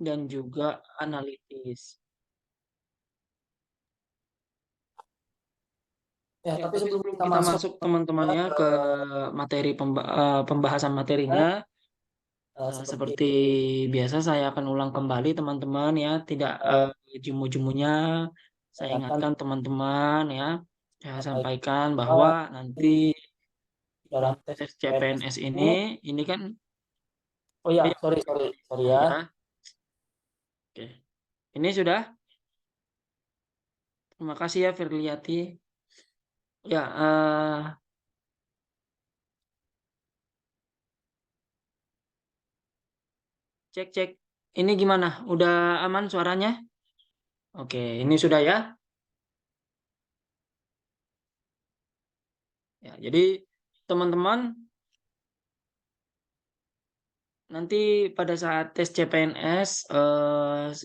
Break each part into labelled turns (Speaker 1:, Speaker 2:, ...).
Speaker 1: dan juga analitis.
Speaker 2: Ya,
Speaker 1: Ya,
Speaker 2: tapi
Speaker 1: tapi
Speaker 2: sebelum
Speaker 1: sebelum
Speaker 2: kita
Speaker 1: kita
Speaker 2: masuk
Speaker 1: masuk teman-teman ya
Speaker 2: ke
Speaker 1: ke materi pembahasan materinya,
Speaker 2: seperti
Speaker 1: seperti biasa saya akan ulang kembali teman-teman ya, tidak jemu-jemunya. Saya
Speaker 2: ingatkan
Speaker 1: ingatkan teman-teman ya, saya
Speaker 2: sampai
Speaker 1: sampaikan bahwa nanti
Speaker 2: dalam tes
Speaker 1: tes
Speaker 2: CPNS
Speaker 1: CPNS
Speaker 2: ini.
Speaker 1: ini kan
Speaker 2: Oh ya,
Speaker 1: ya,
Speaker 2: sorry ya.
Speaker 1: ya. Oke. Ini sudah. Terima kasih ya Firliati. Ya, cek cek. Ini gimana? Udah aman suaranya? Oke, ini sudah ya. Ya, jadi teman-teman nanti pada saat tes CPNS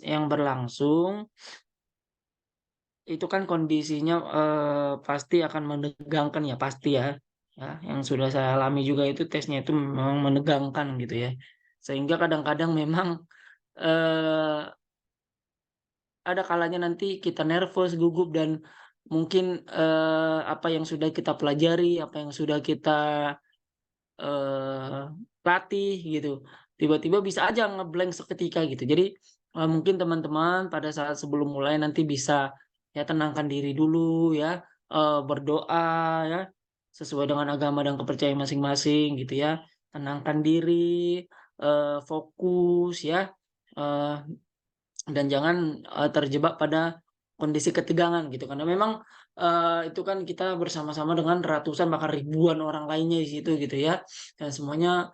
Speaker 1: yang berlangsung itu kan kondisinya pasti akan menegangkan ya pasti ya. Ya, yang sudah saya alami juga itu tesnya itu memang menegangkan gitu ya. Sehingga kadang-kadang memang eh, ada kalanya nanti kita nervous, gugup dan mungkin apa yang sudah kita pelajari, apa yang sudah kita eh, latih gitu, tiba-tiba bisa aja ngeblank seketika gitu. Jadi mungkin teman-teman pada saat sebelum mulai nanti bisa ya tenangkan diri dulu ya, berdoa ya sesuai dengan agama dan kepercayaan masing-masing gitu ya. Tenangkan diri, fokus ya. eh, dan jangan terjebak pada kondisi ketegangan gitu karena memang itu kan kita bersama-sama dengan ratusan bahkan ribuan orang lainnya di situ gitu ya dan semuanya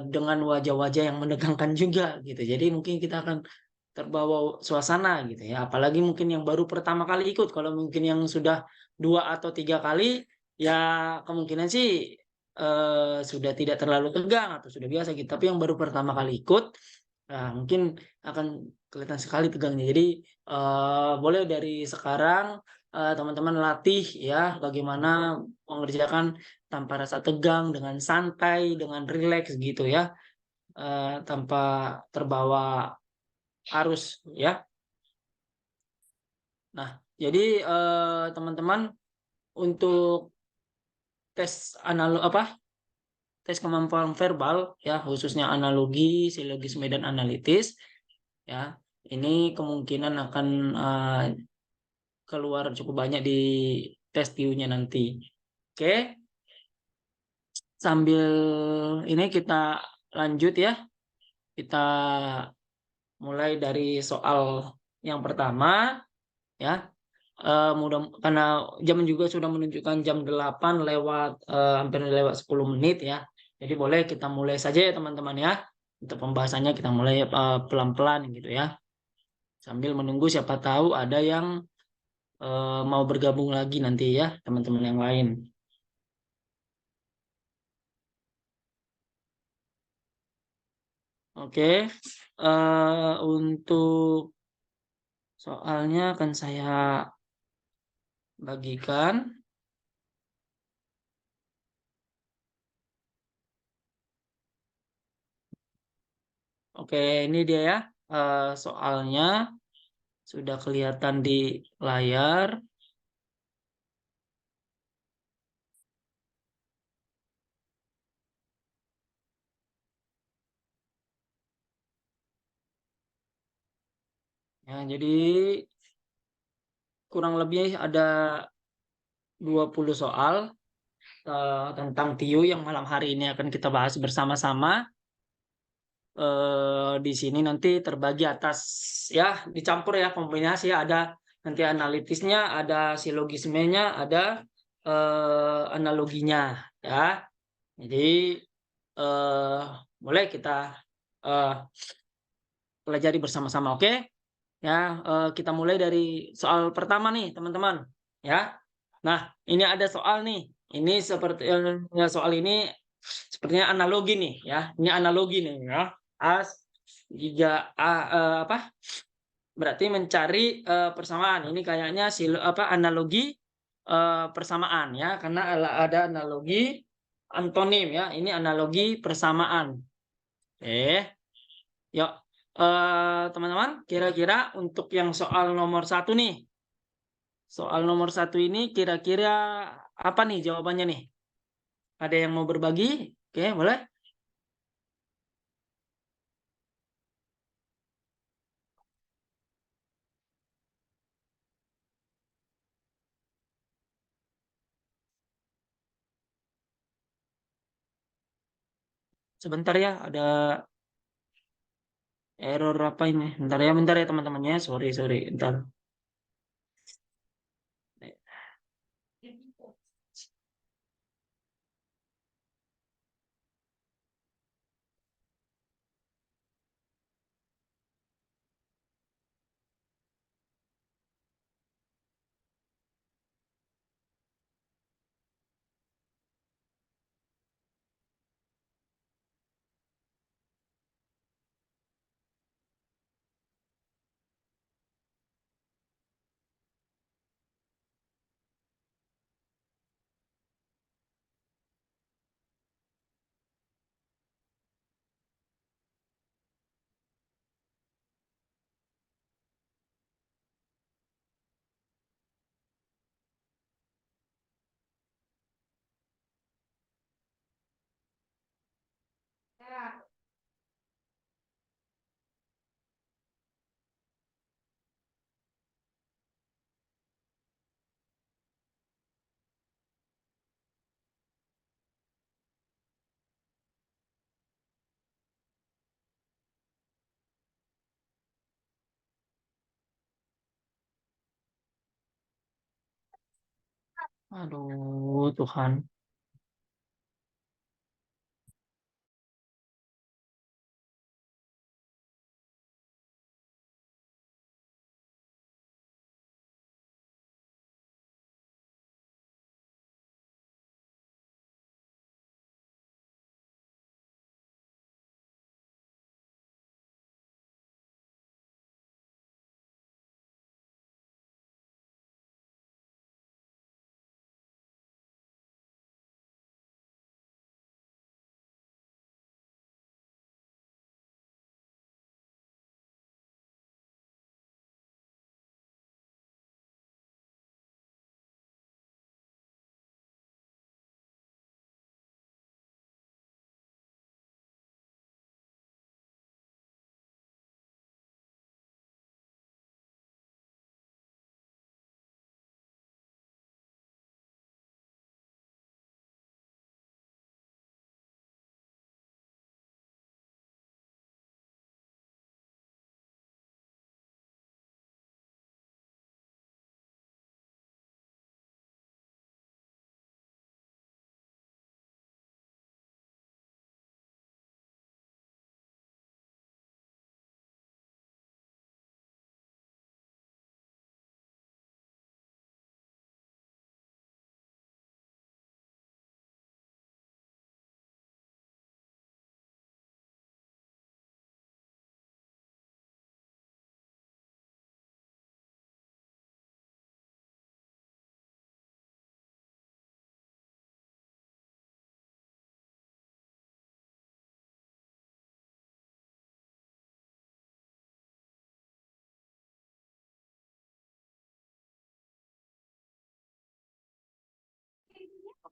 Speaker 1: dengan wajah-wajah yang menegangkan juga gitu jadi mungkin kita akan terbawa suasana gitu ya apalagi mungkin yang baru pertama kali ikut kalau mungkin yang sudah 2 atau 3 kali ya kemungkinan sih sudah tidak terlalu tegang atau sudah biasa gitu tapi yang baru pertama kali ikut nah, mungkin akan kelihatan sekali tegangnya. Jadi boleh dari sekarang teman-teman latih ya bagaimana mengerjakan tanpa rasa tegang, dengan santai, dengan rileks gitu ya, tanpa terbawa arus ya. Nah, jadi teman-teman untuk tes analog apa? Tes kemampuan verbal ya khususnya analogi, silogisme dan analitis ya. Ini kemungkinan akan keluar cukup banyak di tes TU-nya nanti. Oke, sambil ini kita lanjut ya. Kita mulai dari soal yang pertama ya. Mudah karena jam juga sudah menunjukkan jam 8 lewat hampir lewat 10 menit ya. Jadi boleh kita mulai saja ya teman-teman ya. Untuk pembahasannya kita mulai pelan-pelan gitu ya. Sambil menunggu siapa tahu ada yang mau bergabung lagi nanti ya teman-teman yang lain. Oke, untuk soalnya akan saya bagikan. Oke, ini dia ya. Soalnya sudah kelihatan di layar. Ya, jadi kurang lebih ada 20 soal tentang TIU yang malam hari ini akan kita bahas bersama-sama. Di sini nanti terbagi atas ya dicampur ya kombinasi ya ada nanti analitisnya, ada silogismenya, ada analoginya ya. Jadi eh, boleh kita eh, pelajari bersama-sama, oke? Ya, kita mulai dari soal pertama nih teman-teman. Ya, nah ini ada soal nih. Ini seperti ya, soal ini sepertinya analogi nih ya. Ini analogi nih ya. As jika apa berarti mencari persamaan. Ini kayaknya apa analogi persamaan ya karena ada analogi antonim ya. Ini analogi persamaan. Yuk teman-teman, kira-kira untuk yang soal nomor 1 nih. Soal nomor 1 ini kira-kira apa nih jawabannya nih? Ada yang mau berbagi? Oke, boleh? Sebentar ya, ada error apa ini? Bentar ya teman-temannya. Sorry, bentar. Aduh, Tuhan.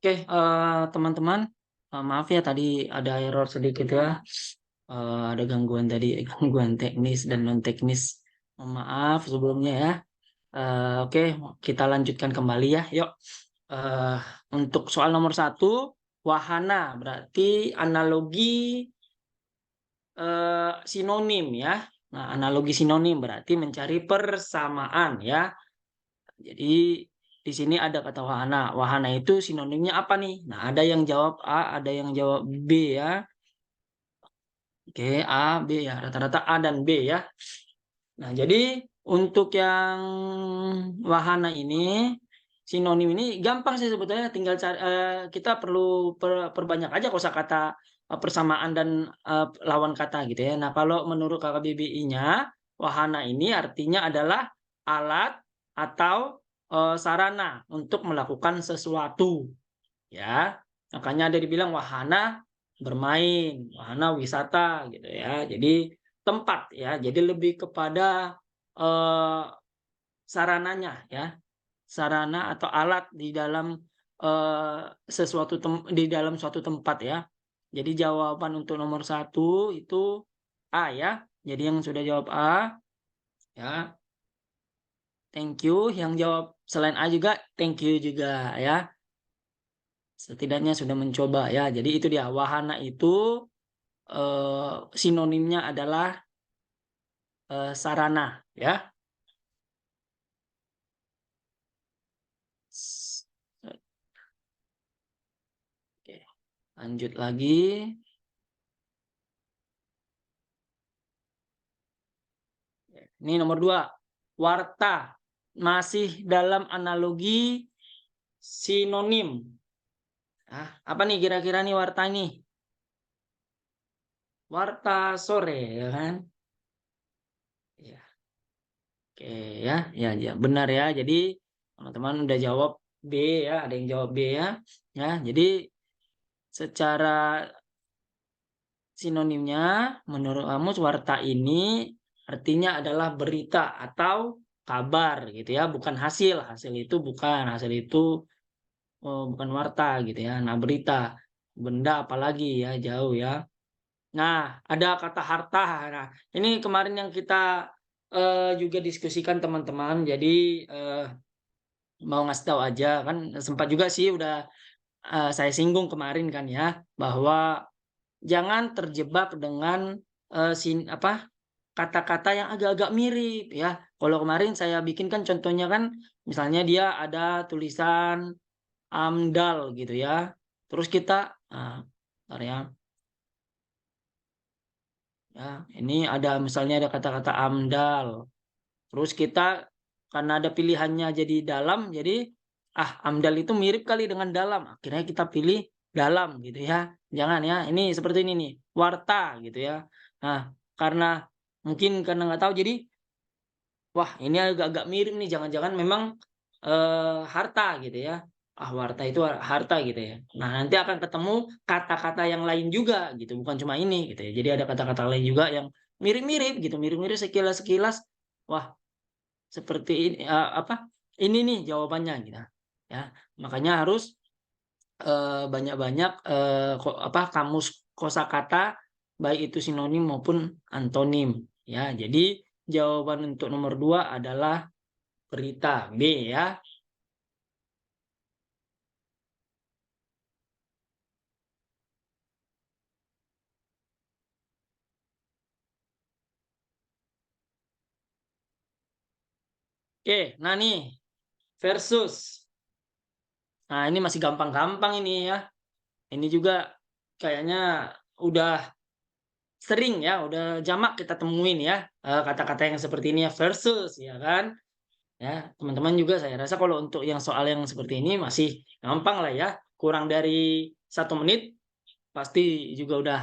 Speaker 1: Oke, teman-teman, maaf ya tadi ada error sedikit ya. Ada gangguan tadi, gangguan teknis dan non teknis. Mohon maaf sebelumnya ya. Oke, kita lanjutkan kembali ya. Yuk, eh, untuk soal nomor 1, wahana berarti analogi sinonim ya. Nah, analogi sinonim berarti mencari persamaan ya. Jadi di sini ada kata wahana. Wahana itu sinonimnya apa nih? Nah, ada yang jawab A, ada yang jawab B ya. Oke, A, B ya. Rata-rata A dan B ya. Nah, jadi untuk yang wahana ini, sinonim ini gampang sih sebetulnya. Tinggal cari, kita perlu perbanyak aja kosakata persamaan dan lawan kata gitu ya. Nah, kalau menurut KKBBI-nya, wahana ini artinya adalah alat atau sarana untuk melakukan sesuatu ya. Makanya ada dibilang wahana bermain, wahana wisata gitu ya. Jadi tempat ya. Jadi lebih kepada sarananya ya. Sarana atau alat di dalam di dalam suatu tempat ya. Jadi jawaban untuk nomor 1 itu A ya. Jadi yang sudah jawab A ya, thank you. Yang jawab selain A juga thank you juga ya. Setidaknya sudah mencoba ya. Jadi itu dia, wahana itu sinonimnya adalah sarana ya. Oke, lanjut lagi. Ini nomor 2. Warta masih dalam analogi sinonim. Apa nih kira-kira nih warta nih? Warta sore ya kan? Ya. Oke ya, ya benar ya. Jadi teman-teman udah jawab B ya, ada yang jawab B ya. Ya, jadi secara sinonimnya menurut kamus warta ini artinya adalah berita atau kabar gitu ya, bukan hasil. Hasil itu bukan, hasil itu bukan warta gitu ya. Nah, berita, benda apalagi ya, jauh ya. Nah, ada kata harta. Nah, ini kemarin yang kita juga diskusikan teman-teman. Jadi mau ngasih tahu aja kan sempat juga sih udah saya singgung kemarin kan ya, bahwa jangan terjebak dengan kata-kata yang agak-agak mirip ya. Kalau kemarin saya bikin kan contohnya kan misalnya dia ada tulisan AMDAL gitu ya. Terus kita bentar ya. Ya, ini ada misalnya ada kata-kata AMDAL. Terus kita karena ada pilihannya jadi dalam, jadi AMDAL itu mirip kali dengan dalam. Akhirnya kita pilih dalam gitu ya. Jangan ya. Ini seperti ini nih, warta gitu ya. Nah, karena mungkin karena nggak tahu jadi wah ini agak-agak mirip nih, jangan-jangan memang harta gitu ya. Warta itu harta gitu ya. Nah, nanti akan ketemu kata-kata yang lain juga gitu, bukan cuma ini gitu ya. Jadi ada kata-kata lain juga yang mirip-mirip gitu, mirip-mirip sekilas-sekilas. Wah, seperti ini ini nih jawabannya gitu ya. Makanya harus banyak-banyak kamus kosakata baik itu sinonim maupun antonim ya. Jadi jawaban untuk nomor 2 adalah berita B ya. Oke, nah nih versus. Nah, ini masih gampang-gampang ini ya. Ini juga kayaknya udah sering ya, udah jamak kita temuin ya kata-kata yang seperti ini ya, versus ya kan. Ya, teman-teman juga saya rasa kalau untuk yang soal yang seperti ini masih gampang lah ya. Kurang dari 1 menit pasti juga udah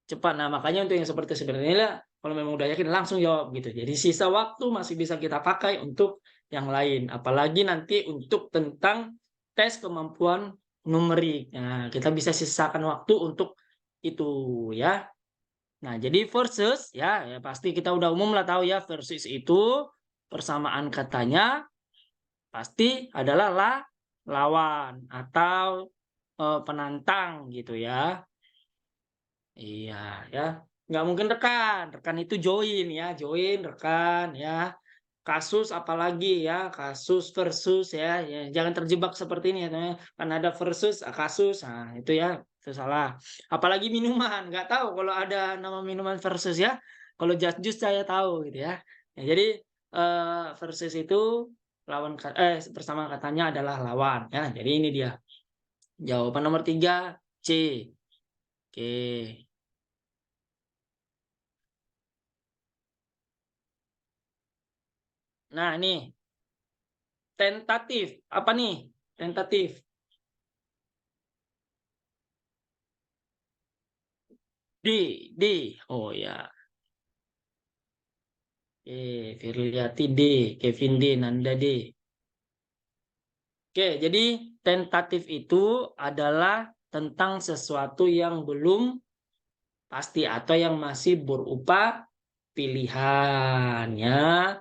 Speaker 1: cepat. Nah, makanya untuk yang seperti ini lah, kalau memang udah yakin langsung jawab gitu. Jadi sisa waktu masih bisa kita pakai untuk yang lain. Apalagi nanti untuk tentang tes kemampuan numerik. Nah, kita bisa sisakan waktu untuk itu ya. Nah, jadi versus ya, ya pasti kita udah umum lah tahu ya, versus itu persamaan katanya pasti adalah lawan atau penantang gitu ya. Iya ya, nggak mungkin rekan. Rekan itu join ya, join rekan ya. Kasus apalagi ya, kasus versus ya, ya jangan terjebak seperti ini ya, teman. Kan ada versus kasus, nah itu ya, itu salah. Apalagi minuman, nggak tahu kalau ada nama minuman versus ya. Kalau just juice saya tahu gitu ya. Ya, jadi versus itu bersama katanya adalah lawan ya. Jadi ini dia jawaban nomor 3 C. Oke. Nah, ini tentatif. Apa nih? Tentatif. D. Oh ya. Firliati D. Kevin D. Nanda D. Oke, jadi tentatif itu adalah tentang sesuatu yang belum pasti atau yang masih berupa pilihan ya.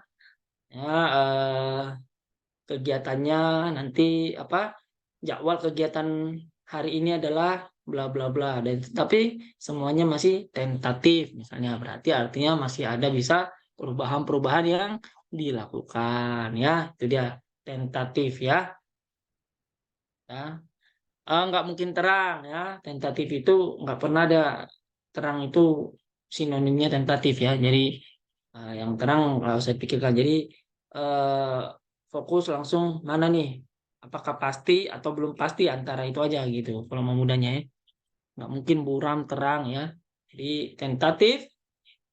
Speaker 1: Kegiatannya nanti apa? Jadwal kegiatan hari ini adalah bla bla bla, dan tapi semuanya masih tentatif misalnya, berarti artinya masih ada bisa perubahan-perubahan yang dilakukan ya, itu dia tentatif ya. Nggak mungkin terang ya, tentatif itu nggak pernah ada, terang itu sinonimnya tentatif ya, jadi yang terang nggak usah pikirkan, jadi eh, fokus langsung mana nih, apakah pasti atau belum pasti, antara itu aja gitu kalau mau mudahnya ya, nggak mungkin buram terang ya, jadi tentatif,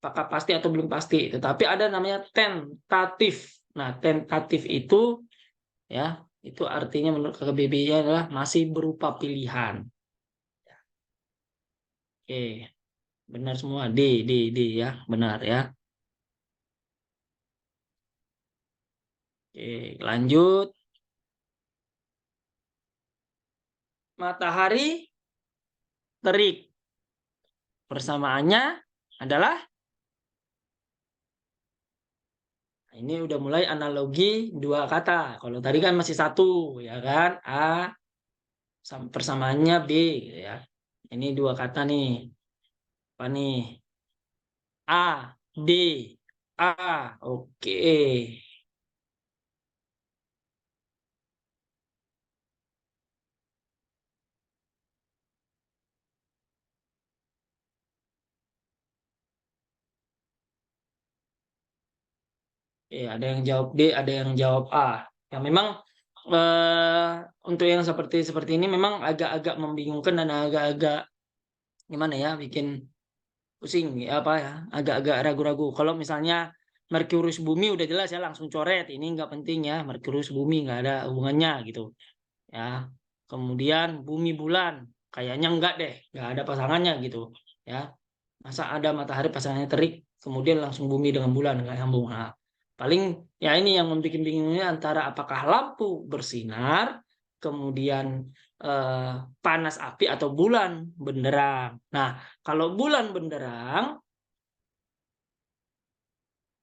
Speaker 1: apakah pasti atau belum pasti, tetapi ada namanya tentatif. Nah tentatif itu ya, itu artinya menurut KBBI adalah masih berupa pilihan. Oke, benar semua. D ya, benar ya. Oke, lanjut. Matahari terik. Persamaannya adalah, ini udah mulai analogi dua kata. Kalau tadi kan masih satu, ya kan? A, persamaannya B, gitu ya. Ini dua kata nih. Apa nih? A, D, A. Oke. Ada yang jawab D, ada yang jawab A. Ya memang eh, untuk yang seperti seperti ini memang agak-agak membingungkan dan agak-agak gimana ya, bikin pusing ya, apa ya, agak-agak ragu-ragu. Kalau misalnya Merkurius bumi udah jelas ya, langsung coret, ini nggak penting ya, Merkurius bumi nggak ada hubungannya gitu ya. Kemudian bumi bulan kayaknya enggak deh, nggak ada pasangannya gitu ya. Masa ada matahari pasangannya terik, kemudian langsung bumi dengan bulan, nggak nyambung. Nah, paling ya ini yang membuat bingungnya, antara apakah lampu bersinar, kemudian eh, panas api, atau bulan benderang. Nah, kalau bulan benderang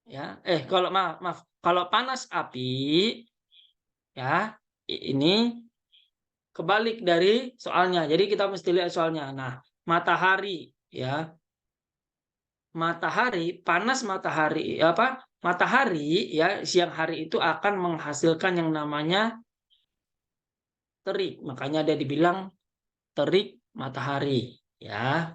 Speaker 1: ya, kalau maaf, maaf, kalau panas api ya, ini kebalik dari soalnya. Jadi kita mesti lihat soalnya. Nah, matahari ya, matahari, panas matahari apa, matahari ya siang hari itu akan menghasilkan yang namanya terik, makanya dia dibilang terik matahari ya,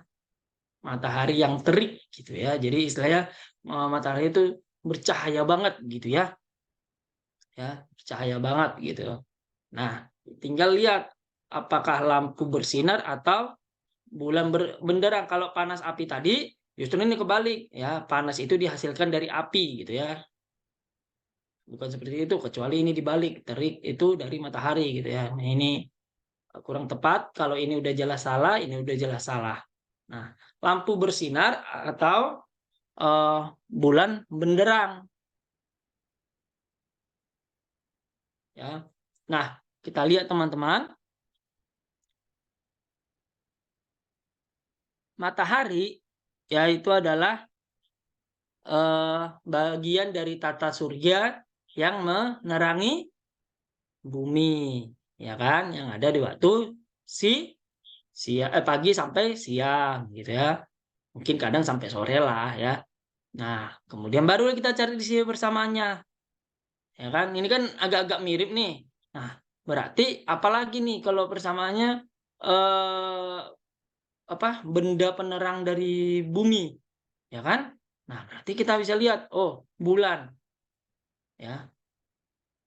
Speaker 1: matahari yang terik gitu ya, jadi istilahnya matahari itu bercahaya banget gitu ya, bercahaya banget gitu. Nah tinggal lihat apakah lampu bersinar atau bulan benderang. Kalau panas api tadi justru ini kebalik ya, panas itu dihasilkan dari api gitu ya, bukan seperti itu, kecuali ini dibalik, terik itu dari matahari gitu ya. Nah ini kurang tepat, kalau ini udah jelas salah, ini udah jelas salah. Nah lampu bersinar atau uh, bulan benderang ya. Nah kita lihat teman-teman, matahari ya itu adalah bagian dari tata surya yang menerangi bumi ya kan, yang ada di waktu si pagi sampai siang gitu ya, mungkin kadang sampai sore lah ya. Nah kemudian baru kita cari di sini bersamaannya ya kan, ini kan agak-agak mirip nih. Nah berarti apalagi nih kalau persamaannya eh, apa, benda penerang dari bumi ya kan. Nah berarti kita bisa lihat, oh bulan ya,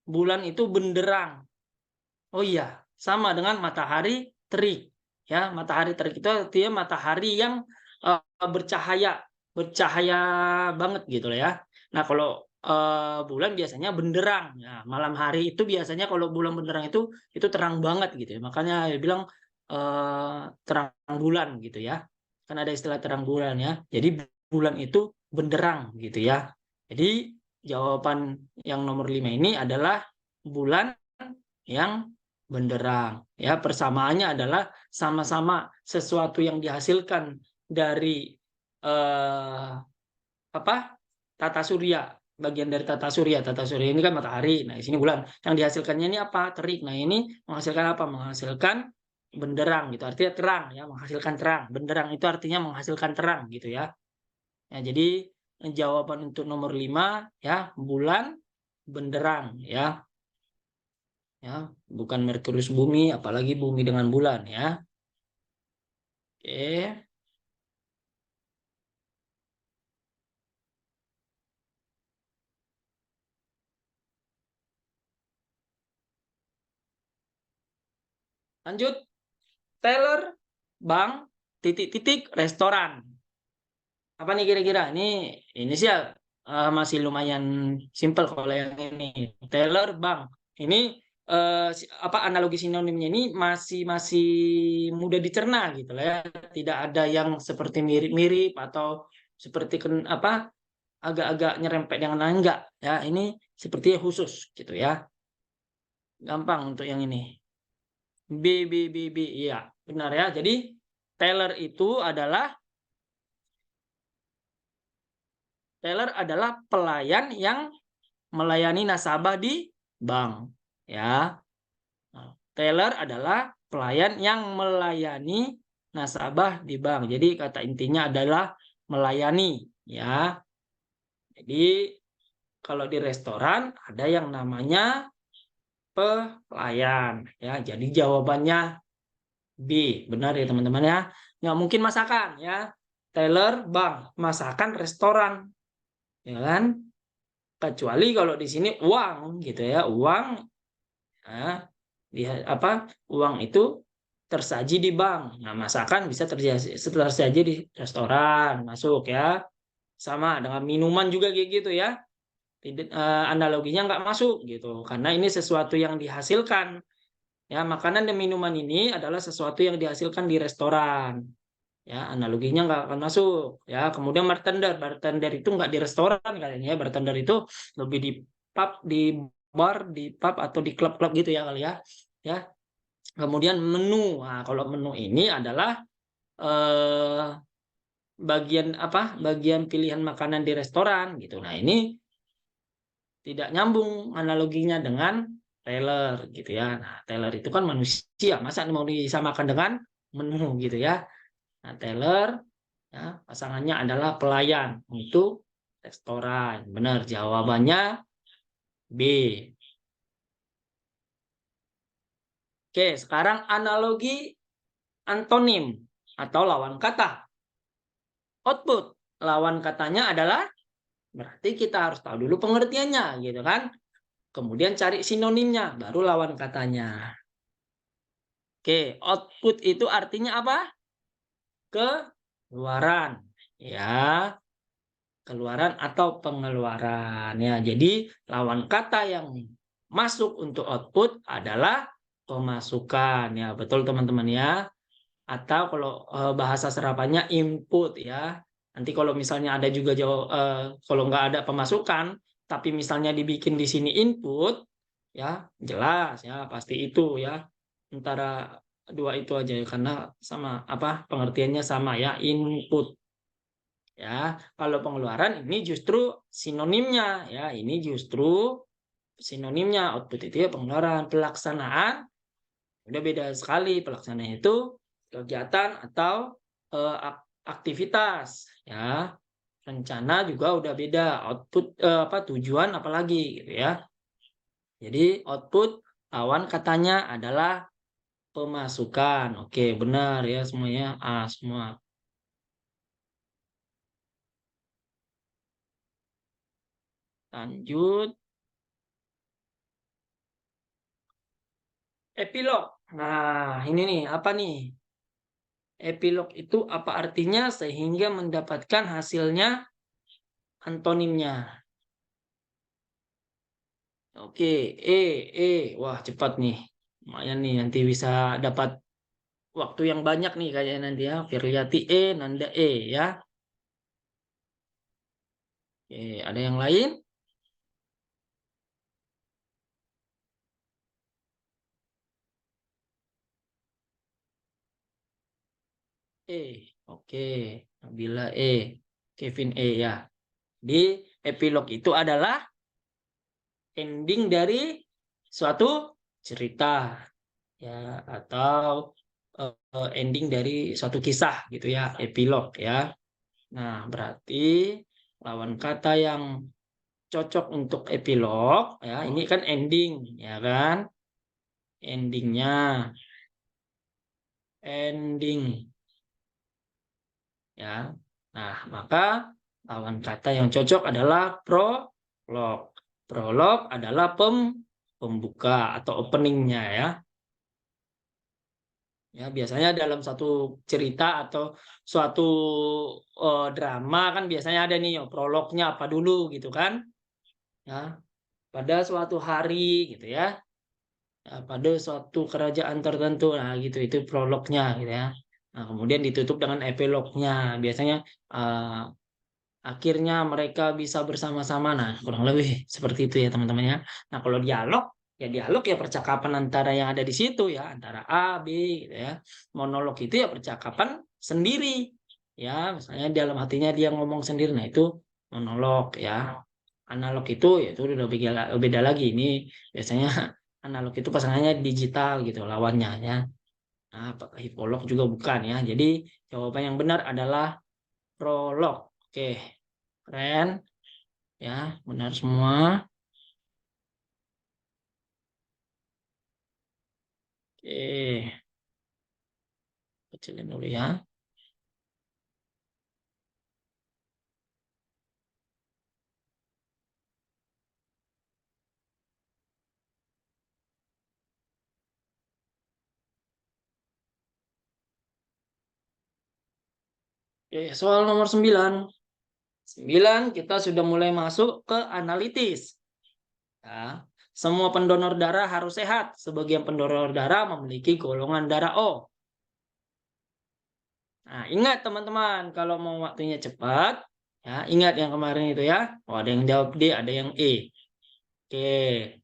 Speaker 1: bulan itu benderang. Oh iya, sama dengan matahari terik. Ya, matahari terik itu artinya matahari yang bercahaya, bercahaya banget gitu lah ya. Nah, kalau bulan biasanya benderang. Nah, malam hari itu biasanya kalau bulan benderang itu terang banget gitu ya. Makanya dia bilang terang bulan gitu ya. Kan ada istilah terang bulan ya. Jadi bulan itu benderang gitu ya. Jadi jawaban yang nomor 5 ini adalah bulan yang benderang ya. Persamaannya adalah sama-sama sesuatu yang dihasilkan dari apa, tata surya, bagian dari tata surya. Tata surya ini kan matahari. Nah, di sini bulan. Yang dihasilkannya ini apa? Terik. Nah, ini menghasilkan apa? Menghasilkan benderang gitu. Artinya terang ya, menghasilkan terang. Benderang itu artinya menghasilkan terang gitu ya. Ya, jadi jawaban untuk nomor 5 ya, bulan benderang ya. Ya, bukan Merkurius bumi, apalagi bumi dengan bulan ya. Oke. Lanjut, teller, bank, titik-titik, restoran. Apa nih kira-kira? Ini sih ya, masih lumayan simple kalau yang ini. Teller, bank. Ini apa analogi sinonimnya ini masih masih mudah dicerna gitu lah ya. Tidak ada yang seperti mirip-mirip atau seperti apa agak-agak nyerempet dengan lain enggak ya. Ini sepertinya khusus gitu ya. Gampang untuk yang ini. B. Iya, benar ya. Jadi teller itu adalah pelayan yang melayani nasabah di bank. Ya, nah, teller adalah pelayan yang melayani nasabah di bank. Jadi kata intinya adalah melayani. Ya, jadi kalau di restoran ada yang namanya pelayan. Ya, jadi jawabannya B, benar ya teman-teman ya. Nggak mungkin masakan ya. Teller, bank, masakan, restoran, ya kan? Kecuali kalau di sini uang gitu ya, uang, nah, apa? Uang itu tersaji di bank. Nah, masakan bisa tersaji di restoran, masuk ya. Sama dengan minuman juga kayak gitu ya. Tidak, analoginya nggak masuk gitu, karena ini sesuatu yang dihasilkan. Ya, makanan dan minuman ini adalah sesuatu yang dihasilkan di restoran. Ya, analoginya nggak akan masuk. Ya, kemudian bartender itu nggak di restoran kayaknya ya. Bartender itu lebih di pub, di bar, di pub atau di klub-klub gitu ya kali ya. Ya, kemudian menu. Nah, kalau menu ini adalah eh, bagian apa? Bagian pilihan makanan di restoran gitu. Nah, ini tidak nyambung analoginya dengan Taylor gitu ya. Nah, Taylor itu kan manusia, masa mau disamakan dengan menu gitu ya. Nah, Taylor ya, pasangannya adalah pelayan untuk restoran. Benar, jawabannya B. Oke, sekarang analogi antonim atau lawan kata. Output lawan katanya adalah, berarti kita harus tahu dulu pengertiannya gitu kan. Kemudian cari sinonimnya, baru lawan katanya. Oke, output itu artinya apa? Keluaran. Ya, keluaran atau pengeluaran. Ya, jadi lawan kata yang masuk untuk output adalah pemasukan. Ya, betul teman-teman ya. Atau kalau bahasa serapannya input ya. Nanti kalau misalnya ada juga kalau nggak ada pemasukan, tapi misalnya dibikin di sini input, ya jelas ya pasti itu ya. Antara dua itu aja ya, karena sama apa pengertiannya sama ya, input. Ya, kalau pengeluaran ini justru sinonimnya ya, ini justru sinonimnya. Output itu ya pengeluaran. Pelaksanaan udah beda sekali. Pelaksanaan itu kegiatan atau aktivitas ya. Rencana juga udah beda. Output apa tujuan apalagi gitu ya. Jadi output lawan katanya adalah pemasukan. Oke, benar ya semuanya. Semua. Lanjut. Epilog. Nah, ini nih, apa nih? Epilog itu apa artinya sehingga mendapatkan hasilnya antonimnya. Oke, wah cepat nih. Lumayan nih, nanti bisa dapat waktu yang banyak nih kayaknya nanti ya. Firyati Nanda ya. Oke, ada yang lain? Oke. Nabila Kevin ya. Di epilog itu adalah ending dari suatu cerita, ya, atau ending dari suatu kisah gitu ya, epilog ya. Nah, berarti lawan kata yang cocok untuk epilog ya, ini kan ending ya kan? Endingnya ending ya. Nah, maka lawan kata yang cocok adalah prolog. Prolog adalah pembuka atau openingnya ya. Ya, biasanya dalam satu cerita atau suatu drama kan biasanya ada nih prolognya apa dulu gitu kan. Ya, pada suatu hari gitu ya. Ya, pada suatu kerajaan tertentu. Nah, gitu itu prolognya gitu ya. Nah, kemudian ditutup dengan epilognya. Biasanya akhirnya mereka bisa bersama-sama. Nah, kurang lebih seperti itu ya teman-teman ya. Nah, kalau dialog ya percakapan antara yang ada di situ ya, antara A, B gitu ya. Monolog itu ya percakapan sendiri. Ya, misalnya dalam hatinya dia ngomong sendiri. Nah, itu monolog ya. Analog itu ya itu udah beda lagi. Ini biasanya analog itu pasangannya digital gitu lawannya ya. Nah, apakah hipolog juga bukan ya. Jadi jawaban yang benar adalah prolog. Oke, keren ya, benar semua. Oke, kecilin dulu ya. Oke, soal nomor 9. 9 kita sudah mulai masuk ke analitis. Ya. Semua pendonor darah harus sehat. Sebagian pendonor darah memiliki golongan darah O. Nah, ingat teman-teman, kalau mau waktunya cepat, ya ingat yang kemarin itu ya. Oh, ada yang jawab D, ada yang E. Oke,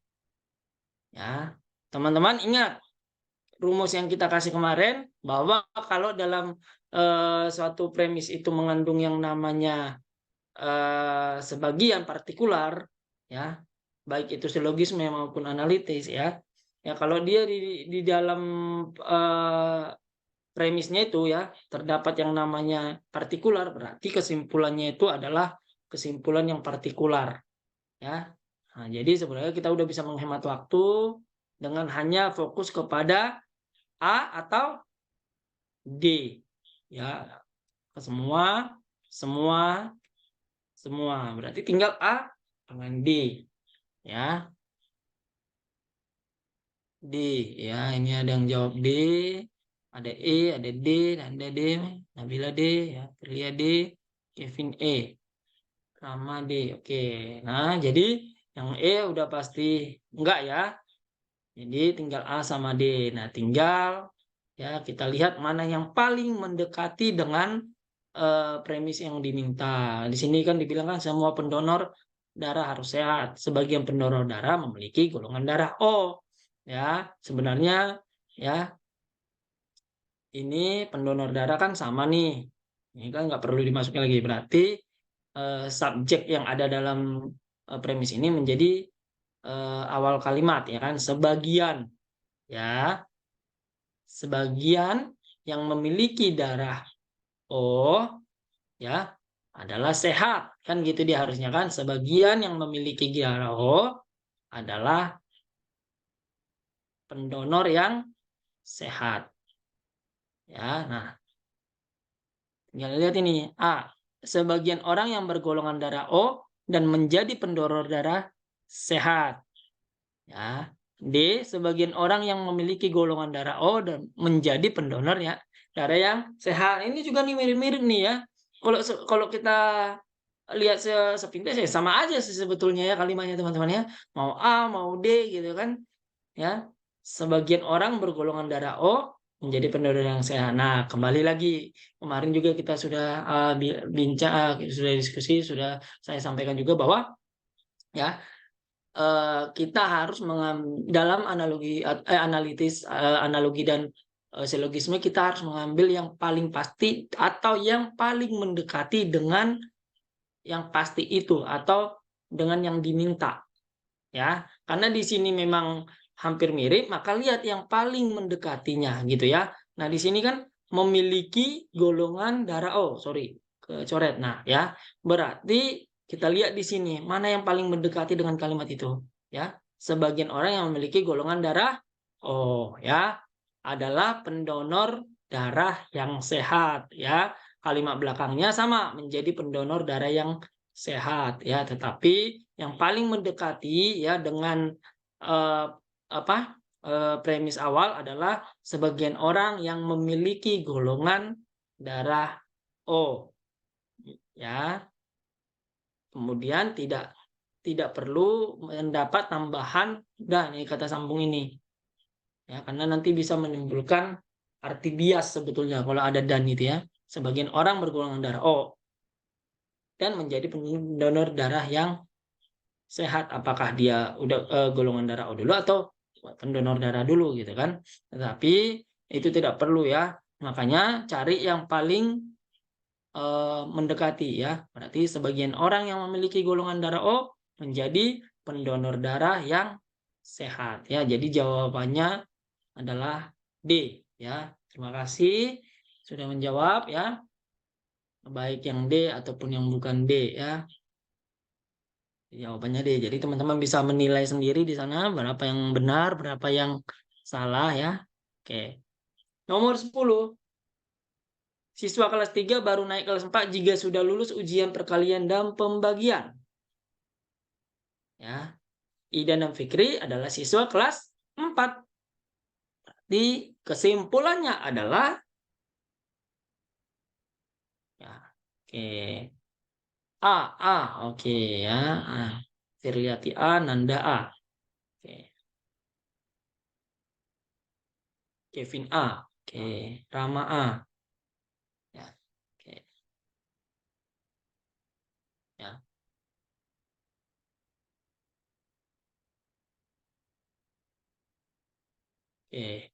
Speaker 1: ya. Teman-teman ingat rumus yang kita kasih kemarin bahwa kalau dalam suatu premis itu mengandung yang namanya sebagian partikular, ya, baik itu silogisme maupun analitis ya. Ya kalau dia di dalam premisnya itu ya terdapat yang namanya partikular, berarti kesimpulannya itu adalah kesimpulan yang partikular ya. Nah, jadi sebenarnya kita udah bisa menghemat waktu dengan hanya fokus kepada A atau D ya, semua semua semua berarti tinggal A dengan D ya. D ya, ini ada yang jawab D, ada E, ada D, dan ada D, Nabila D ya, Prilia D, Kevin E, Rama D. Oke, nah jadi yang E udah pasti enggak ya, jadi tinggal A sama D. Nah, tinggal ya kita lihat mana yang paling mendekati dengan premis yang diminta. Di sini kan dibilang kan semua pendonor darah harus sehat. Sebagian pendonor darah memiliki golongan darah O. Ya, sebenarnya ya ini pendonor darah kan sama nih. Ini kan nggak perlu dimasukin lagi. Berarti subjek yang ada dalam premis ini menjadi awal kalimat ya kan, sebagian ya, sebagian yang memiliki darah O ya adalah sehat kan gitu dia harusnya kan, sebagian yang memiliki darah O adalah pendonor yang sehat ya. Nah, tinggal lihat ini A, sebagian orang yang bergolongan darah O dan menjadi pendonor darah sehat ya. D, sebagian orang yang memiliki golongan darah O dan menjadi pendonor ya darah yang sehat. Ini juga nih mirip-mirip nih ya. Kalau kita lihat sepintas ya sama aja sih sebetulnya ya kalimatnya teman-teman ya. Mau A, mau D gitu kan. Ya. Sebagian orang bergolongan darah O menjadi pendonor yang sehat. Nah, kembali lagi kemarin juga kita sudah bincang, sudah diskusi, sudah saya sampaikan juga bahwa ya kita harus dalam analogi dan silogisme kita harus mengambil yang paling pasti atau yang paling mendekati dengan yang pasti itu atau dengan yang diminta. Ya, karena di sini memang hampir mirip, maka lihat yang paling mendekatinya gitu ya. Nah, di sini kan memiliki golongan darah kecoret. Nah, ya, berarti kita lihat di sini mana yang paling mendekati dengan kalimat itu, ya. Sebagian orang yang memiliki golongan darah O, ya, adalah pendonor darah yang sehat, ya. Kalimat belakangnya sama, menjadi pendonor darah yang sehat, ya. Tetapi yang paling mendekati ya dengan premis awal adalah sebagian orang yang memiliki golongan darah O, ya. Kemudian tidak perlu mendapat tambahan dan ini kata sambung ini, ya, karena nanti bisa menimbulkan arti bias sebetulnya kalau ada dan itu ya. Sebagian orang bergolongan darah O dan menjadi pendonor darah yang sehat, apakah dia udah golongan darah O dulu atau pendonor darah dulu gitu kan. Tetapi itu tidak perlu ya. Makanya cari yang paling mendekati ya. Berarti sebagian orang yang memiliki golongan darah O menjadi pendonor darah yang sehat ya. Jadi jawabannya adalah D ya. Terima kasih sudah menjawab ya. Baik yang D ataupun yang bukan D ya. Jawabannya D. Jadi teman-teman bisa menilai sendiri di sana berapa yang benar, berapa yang salah ya. Oke. Nomor 10. Siswa kelas 3 baru naik kelas 4 jika sudah lulus ujian perkalian dan pembagian. Ya. Ida dan Fikri adalah siswa kelas 4. Di kesimpulannya adalah ya. Oke. Oke ya. Firyati A, Nanda A. Oke. Kevin A. Oke. Rama A. Ya. Oke. Ya. Oke.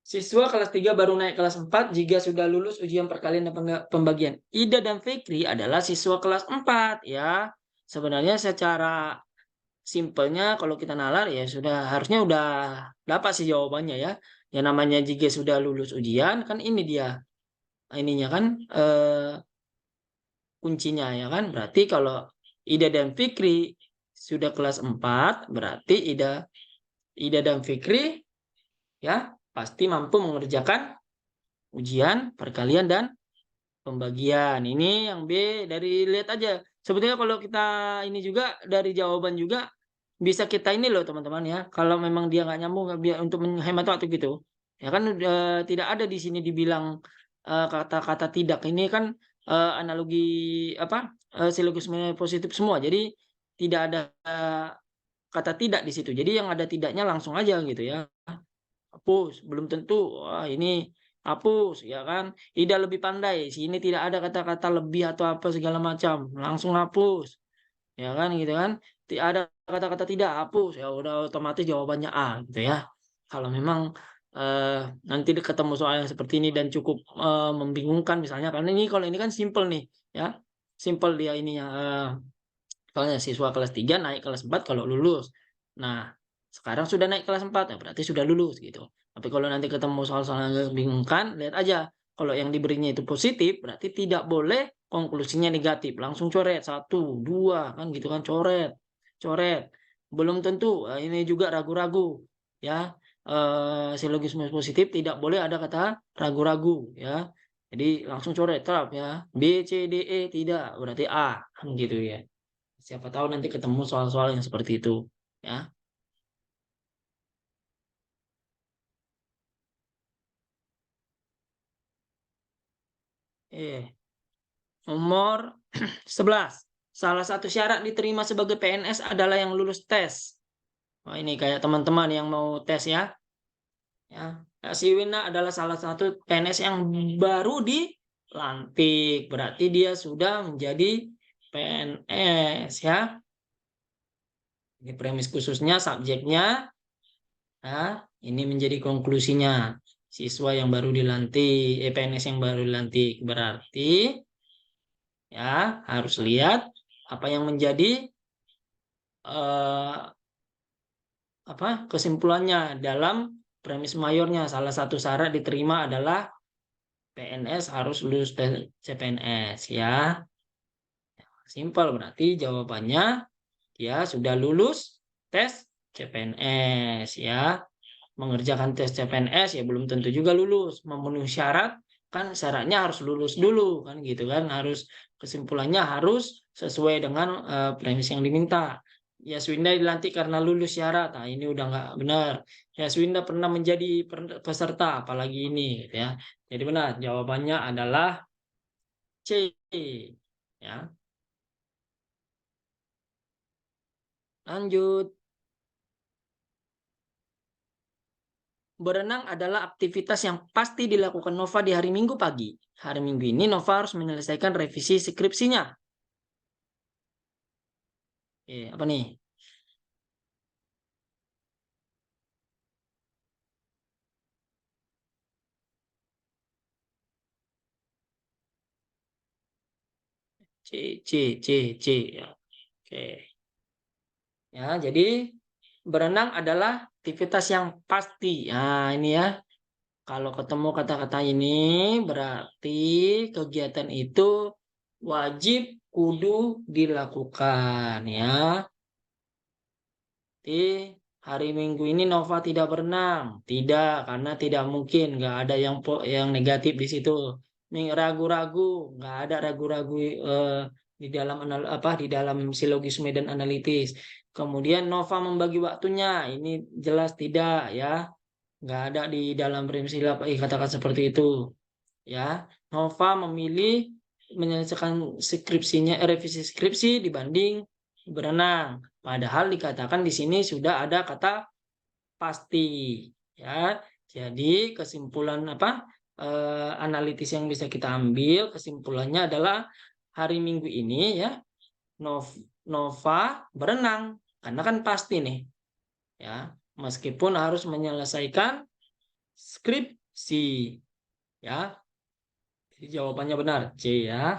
Speaker 1: Siswa kelas 3 baru naik kelas 4 jika sudah lulus ujian perkalian dan pembagian. Ida dan Fikri adalah siswa kelas 4 ya. Sebenarnya secara simpelnya kalau kita nalar ya sudah harusnya udah dapat sih jawabannya ya. Yang namanya jika sudah lulus ujian kan ini dia ininya kan kuncinya ya kan. Berarti kalau Ida dan Fikri sudah kelas 4 berarti Ida dan Fikri ya pasti mampu mengerjakan ujian perkalian dan pembagian. Ini yang B dari lihat aja. Sebetulnya kalau kita ini juga dari jawaban juga bisa kita ini loh teman-teman ya. Kalau memang dia nggak nyambung biar untuk menghemat waktu gitu. Ya kan tidak ada di sini dibilang kata-kata tidak. Ini kan analogi silogisme positif semua. Jadi tidak ada kata tidak di situ. Jadi yang ada tidaknya langsung aja gitu ya. Hapus, belum tentu. Wah, ini hapus, ya kan? Ida lebih pandai. Sini tidak ada kata-kata lebih atau apa segala macam. Langsung hapus, ya kan? Gitu kan? Tidak ada kata-kata tidak hapus. Ya udah otomatis jawabannya A, gitu ya. Kalau memang nanti ketemu soal yang seperti ini dan cukup membingungkan misalnya, karena ini kalau ini kan simple nih, ya, simple dia ininya. Soalnya siswa kelas 3 naik kelas 4 kalau lulus. Nah, sekarang sudah naik kelas 4, ya berarti sudah lulus gitu. Tapi kalau nanti ketemu soal-soal yang membingungkan, lihat aja. Kalau yang diberinya itu positif, berarti tidak boleh konklusinya negatif. Langsung coret, 1, 2, kan gitu kan, coret. Coret. Belum tentu, ini juga ragu-ragu. Ya, silogisme positif tidak boleh ada kata ragu-ragu. Ya, jadi langsung coret, terap ya. B, C, D, E, tidak. Berarti A, kan gitu ya. Siapa tahu nanti ketemu soal-soal yang seperti itu, ya. Nomor 11. Salah satu syarat diterima sebagai PNS adalah yang lulus tes. Wah, ini kayak teman-teman yang mau tes ya. Ya. Si Wina adalah salah satu PNS yang baru dilantik, berarti dia sudah menjadi PNS ya. Ini premis khususnya, subjeknya. Nah, ini menjadi konklusinya. Siswa yang baru dilantik, PNS yang baru dilantik berarti ya harus lihat apa yang menjadi kesimpulannya dalam premis mayornya. Salah satu syarat diterima adalah PNS harus lulus tes CPNS ya. Simpel, berarti jawabannya dia sudah lulus tes CPNS ya. Mengerjakan tes CPNS ya belum tentu juga lulus. Memenuhi syarat, kan syaratnya harus lulus dulu kan gitu kan. Harus, kesimpulannya harus sesuai dengan premis yang diminta. Yaswinda dilantik karena lulus syarat. Nah, ini udah nggak benar. Yaswinda pernah menjadi peserta, apalagi ini gitu ya. Jadi benar, jawabannya adalah C ya. Lanjut. Berenang adalah aktivitas yang pasti dilakukan Nova di hari Minggu pagi. Hari Minggu ini Nova harus menyelesaikan revisi skripsinya. Apa nih? C. Ya. Oke. Ya, jadi berenang adalah aktivitas yang pasti. Nah, ini ya. Kalau ketemu kata-kata ini, berarti kegiatan itu wajib kudu dilakukan ya. Di hari Minggu ini Nova tidak berenang, tidak, karena tidak mungkin, nggak ada yang negatif di situ. Ragu-ragu, nggak ada ragu-ragu di dalam di dalam silogisme dan analitis. Kemudian Nova membagi waktunya, ini jelas tidak ya, nggak ada di dalam prinsip katakan seperti itu ya. Nova memilih menyelesaikan skripsinya, revisi skripsi dibanding berenang. Padahal dikatakan di sini sudah ada kata pasti ya. Jadi kesimpulan analitis yang bisa kita ambil, kesimpulannya adalah hari Minggu ini ya Nova berenang karena kan pasti nih ya, meskipun harus menyelesaikan skripsi ya. Jadi jawabannya benar, C ya.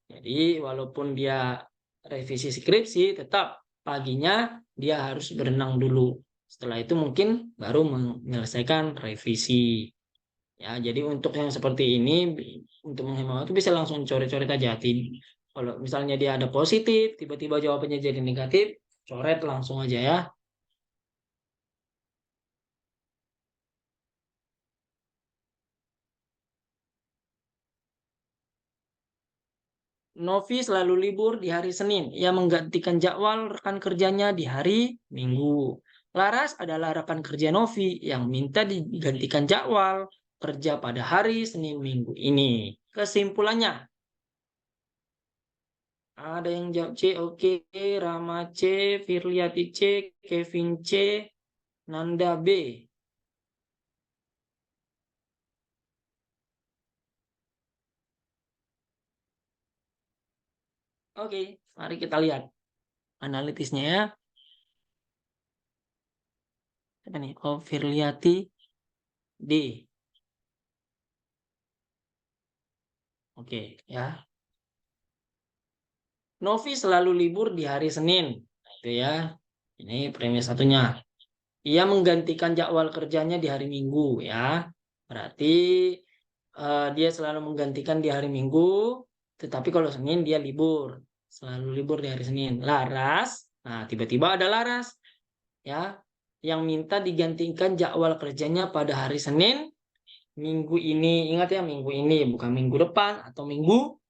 Speaker 1: Jadi walaupun dia revisi skripsi, tetap paginya dia harus berenang dulu. Setelah itu mungkin baru menyelesaikan revisi. Ya, jadi untuk yang seperti ini, untuk menghemat itu bisa langsung coret-coret aja. Kalau misalnya dia ada positif, tiba-tiba jawabannya jadi negatif, coret langsung aja ya. Novi selalu libur di hari Senin. Ia menggantikan jadwal rekan kerjanya di hari Minggu. Laras adalah rekan kerja Novi yang minta digantikan jadwal kerja pada hari Senin Minggu ini. Kesimpulannya, ada yang jawab C, oke. Rama C, Firliati C, Kevin C, Nanda B. Oke, mari kita lihat analitisnya ya. Apa nih? Oh, Firliati D. Oke, ya. Novi selalu libur di hari Senin. Nah, itu ya. Ini premis satunya. Ia menggantikan jadwal kerjanya di hari Minggu ya. Berarti dia selalu menggantikan di hari Minggu, tetapi kalau Senin dia libur. Selalu libur di hari Senin. Laras, nah tiba-tiba ada Laras ya yang minta digantikan jadwal kerjanya pada hari Senin minggu ini. Ingat ya, minggu ini bukan minggu depan atau minggu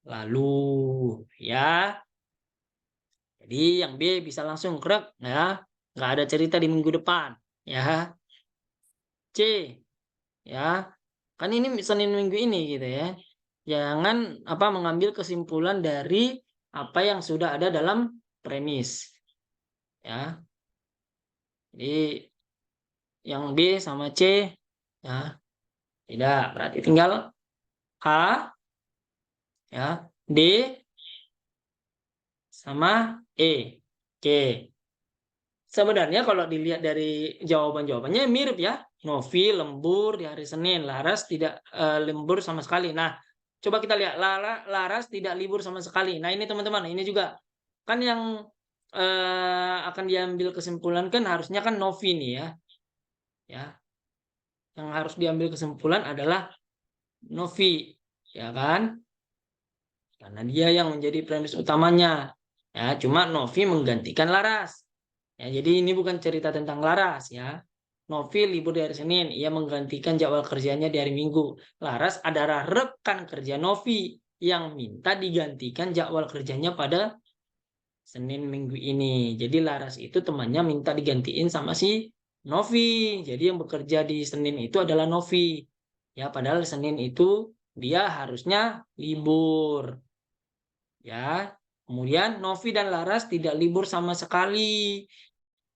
Speaker 1: lalu ya. Jadi yang B bisa langsung krek ya, nggak ada cerita di minggu depan ya. C ya, kan ini Senin minggu ini gitu ya. Jangan mengambil kesimpulan dari apa yang sudah ada dalam premis ya. Jadi yang B sama C Ya, tidak. Berarti tinggal A, ya, D sama E. Oke. Sebenarnya kalau dilihat dari jawabannya mirip ya. Novi lembur di hari Senin, Laras tidak lembur sama sekali. Nah, coba kita lihat Laras tidak libur sama sekali. Nah, ini teman-teman, ini juga kan yang akan diambil kesimpulan kan harusnya kan Novi nih ya. Ya, yang harus diambil kesimpulan adalah Novi, ya kan? Karena dia yang menjadi premis utamanya. Ya, cuma Novi menggantikan Laras. Ya, jadi ini bukan cerita tentang Laras ya. Novi libur di hari Senin, ia menggantikan jadwal kerjanya di hari Minggu. Laras adalah rekan kerja Novi yang minta digantikan jadwal kerjanya pada Senin Minggu ini. Jadi Laras itu temannya minta digantiin sama si Novi. Jadi yang bekerja di Senin itu adalah Novi. Ya, padahal Senin itu dia harusnya libur. Ya, kemudian Novi dan Laras tidak libur sama sekali.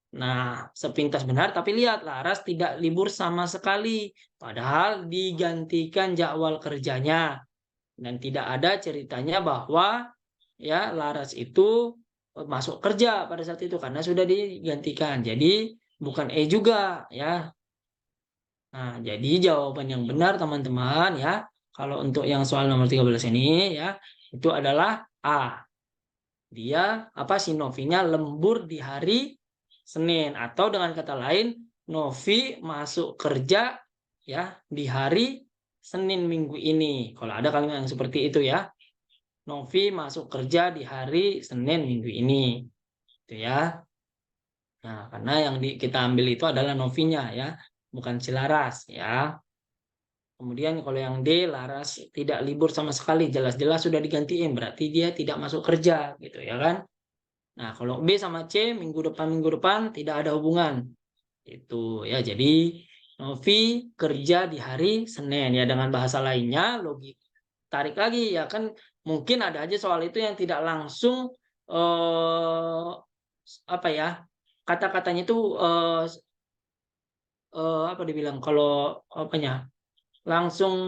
Speaker 1: Nah, sepintas benar, tapi lihat Laras tidak libur sama sekali. Padahal digantikan jadwal kerjanya. Dan tidak ada ceritanya bahwa ya Laras itu masuk kerja pada saat itu karena sudah digantikan. Jadi bukan E juga ya. Nah, jadi jawaban yang benar teman-teman ya. Kalau untuk yang soal nomor 13 ini ya, itu adalah A. Dia apa si Novinya lembur di hari Senin atau dengan kata lain Novi masuk kerja ya di hari Senin minggu ini. Kalau ada kalimat yang seperti itu ya. Novi masuk kerja di hari Senin minggu ini. Itu ya. Nah, karena yang kita ambil itu adalah Novinya ya, bukan si Laras ya. Kemudian kalau yang D, Laras tidak libur sama sekali, jelas-jelas sudah digantiin, berarti dia tidak masuk kerja gitu ya kan. Nah, kalau B sama C minggu depan tidak ada hubungan. Itu ya. Jadi Novi kerja di hari Senin ya, dengan bahasa lainnya logik tarik lagi ya kan, mungkin ada aja soal itu yang tidak langsung apa ya, kata-katanya itu apa dibilang kalau apanya langsung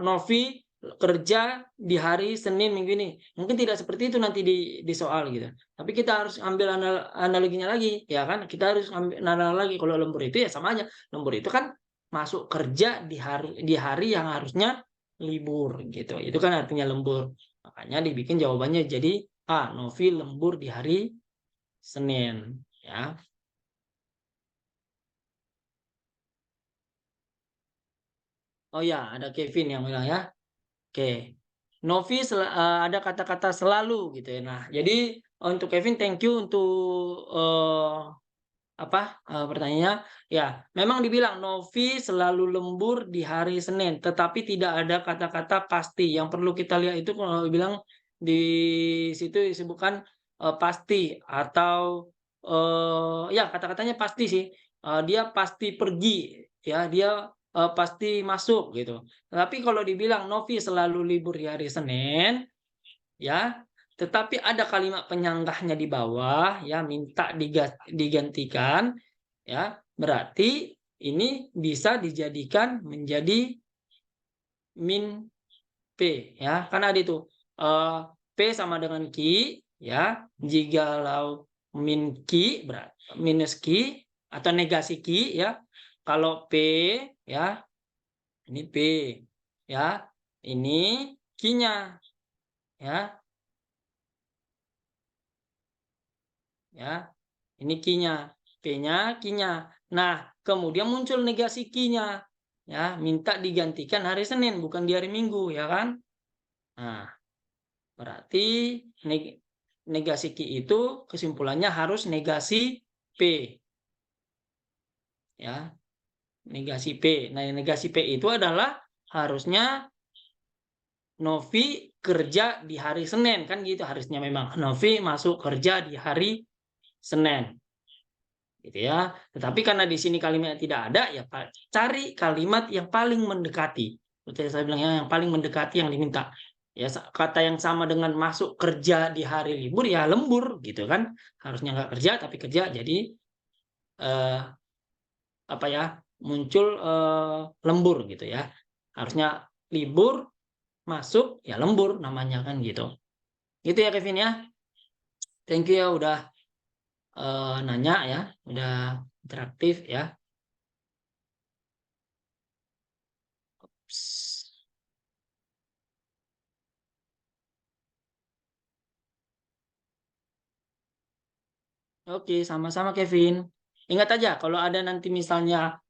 Speaker 1: Novi kerja di hari Senin minggu ini. Mungkin tidak seperti itu nanti di soal gitu. Tapi kita harus ambil analoginya lagi, ya kan? Kita harus ambil analogi lagi. Kalau lembur itu ya sama aja. Lembur itu kan masuk kerja di hari yang harusnya libur gitu. Itu kan artinya lembur. Makanya dibikin jawabannya jadi A. Novi lembur di hari Senin, ya. Oh ya, ada Kevin yang bilang ya. Oke. Novi ada kata-kata selalu gitu ya. Nah, jadi untuk Kevin thank you untuk pertanyaannya. Ya, memang dibilang Novi selalu lembur di hari Senin, tetapi tidak ada kata-kata pasti. Yang perlu kita lihat itu kalau bilang di situ disebutkan pasti atau ya kata-katanya pasti sih. Dia pasti pergi ya, dia pasti masuk gitu. Tapi kalau dibilang Novi selalu libur di hari Senin, ya, tetapi ada kalimat penyanggahnya di bawah, ya, minta digantikan, ya, berarti ini bisa dijadikan menjadi min P, ya, karena ada itu P sama dengan Q, ya, jikalau min Q berarti minus Q atau negasi Q, ya, kalau P, ya, ini P, ya, ini Q-nya, ya, ya, ini Q-nya, P-nya, Q-nya. Nah, kemudian muncul negasi Q-nya, ya, minta digantikan hari Senin bukan di hari Minggu, ya kan? Nah, berarti negasi Q itu kesimpulannya harus negasi P, ya, negasi P. Nah, negasi P itu adalah harusnya Novi kerja di hari Senin, kan gitu harusnya, memang Novi masuk kerja di hari Senin, gitu ya. Tetapi karena di sini kalimatnya tidak ada, ya cari kalimat yang paling mendekati. Seperti saya bilang, yang paling mendekati yang diminta. Ya, kata yang sama dengan masuk kerja di hari libur ya lembur gitu kan. Harusnya nggak kerja tapi kerja, jadi apa ya, muncul lembur gitu ya. Harusnya libur masuk ya lembur namanya kan gitu. Gitu ya Kevin ya. Thank you ya udah nanya ya, udah interaktif ya. Oke, sama-sama Kevin. Ingat aja kalau ada nanti misalnya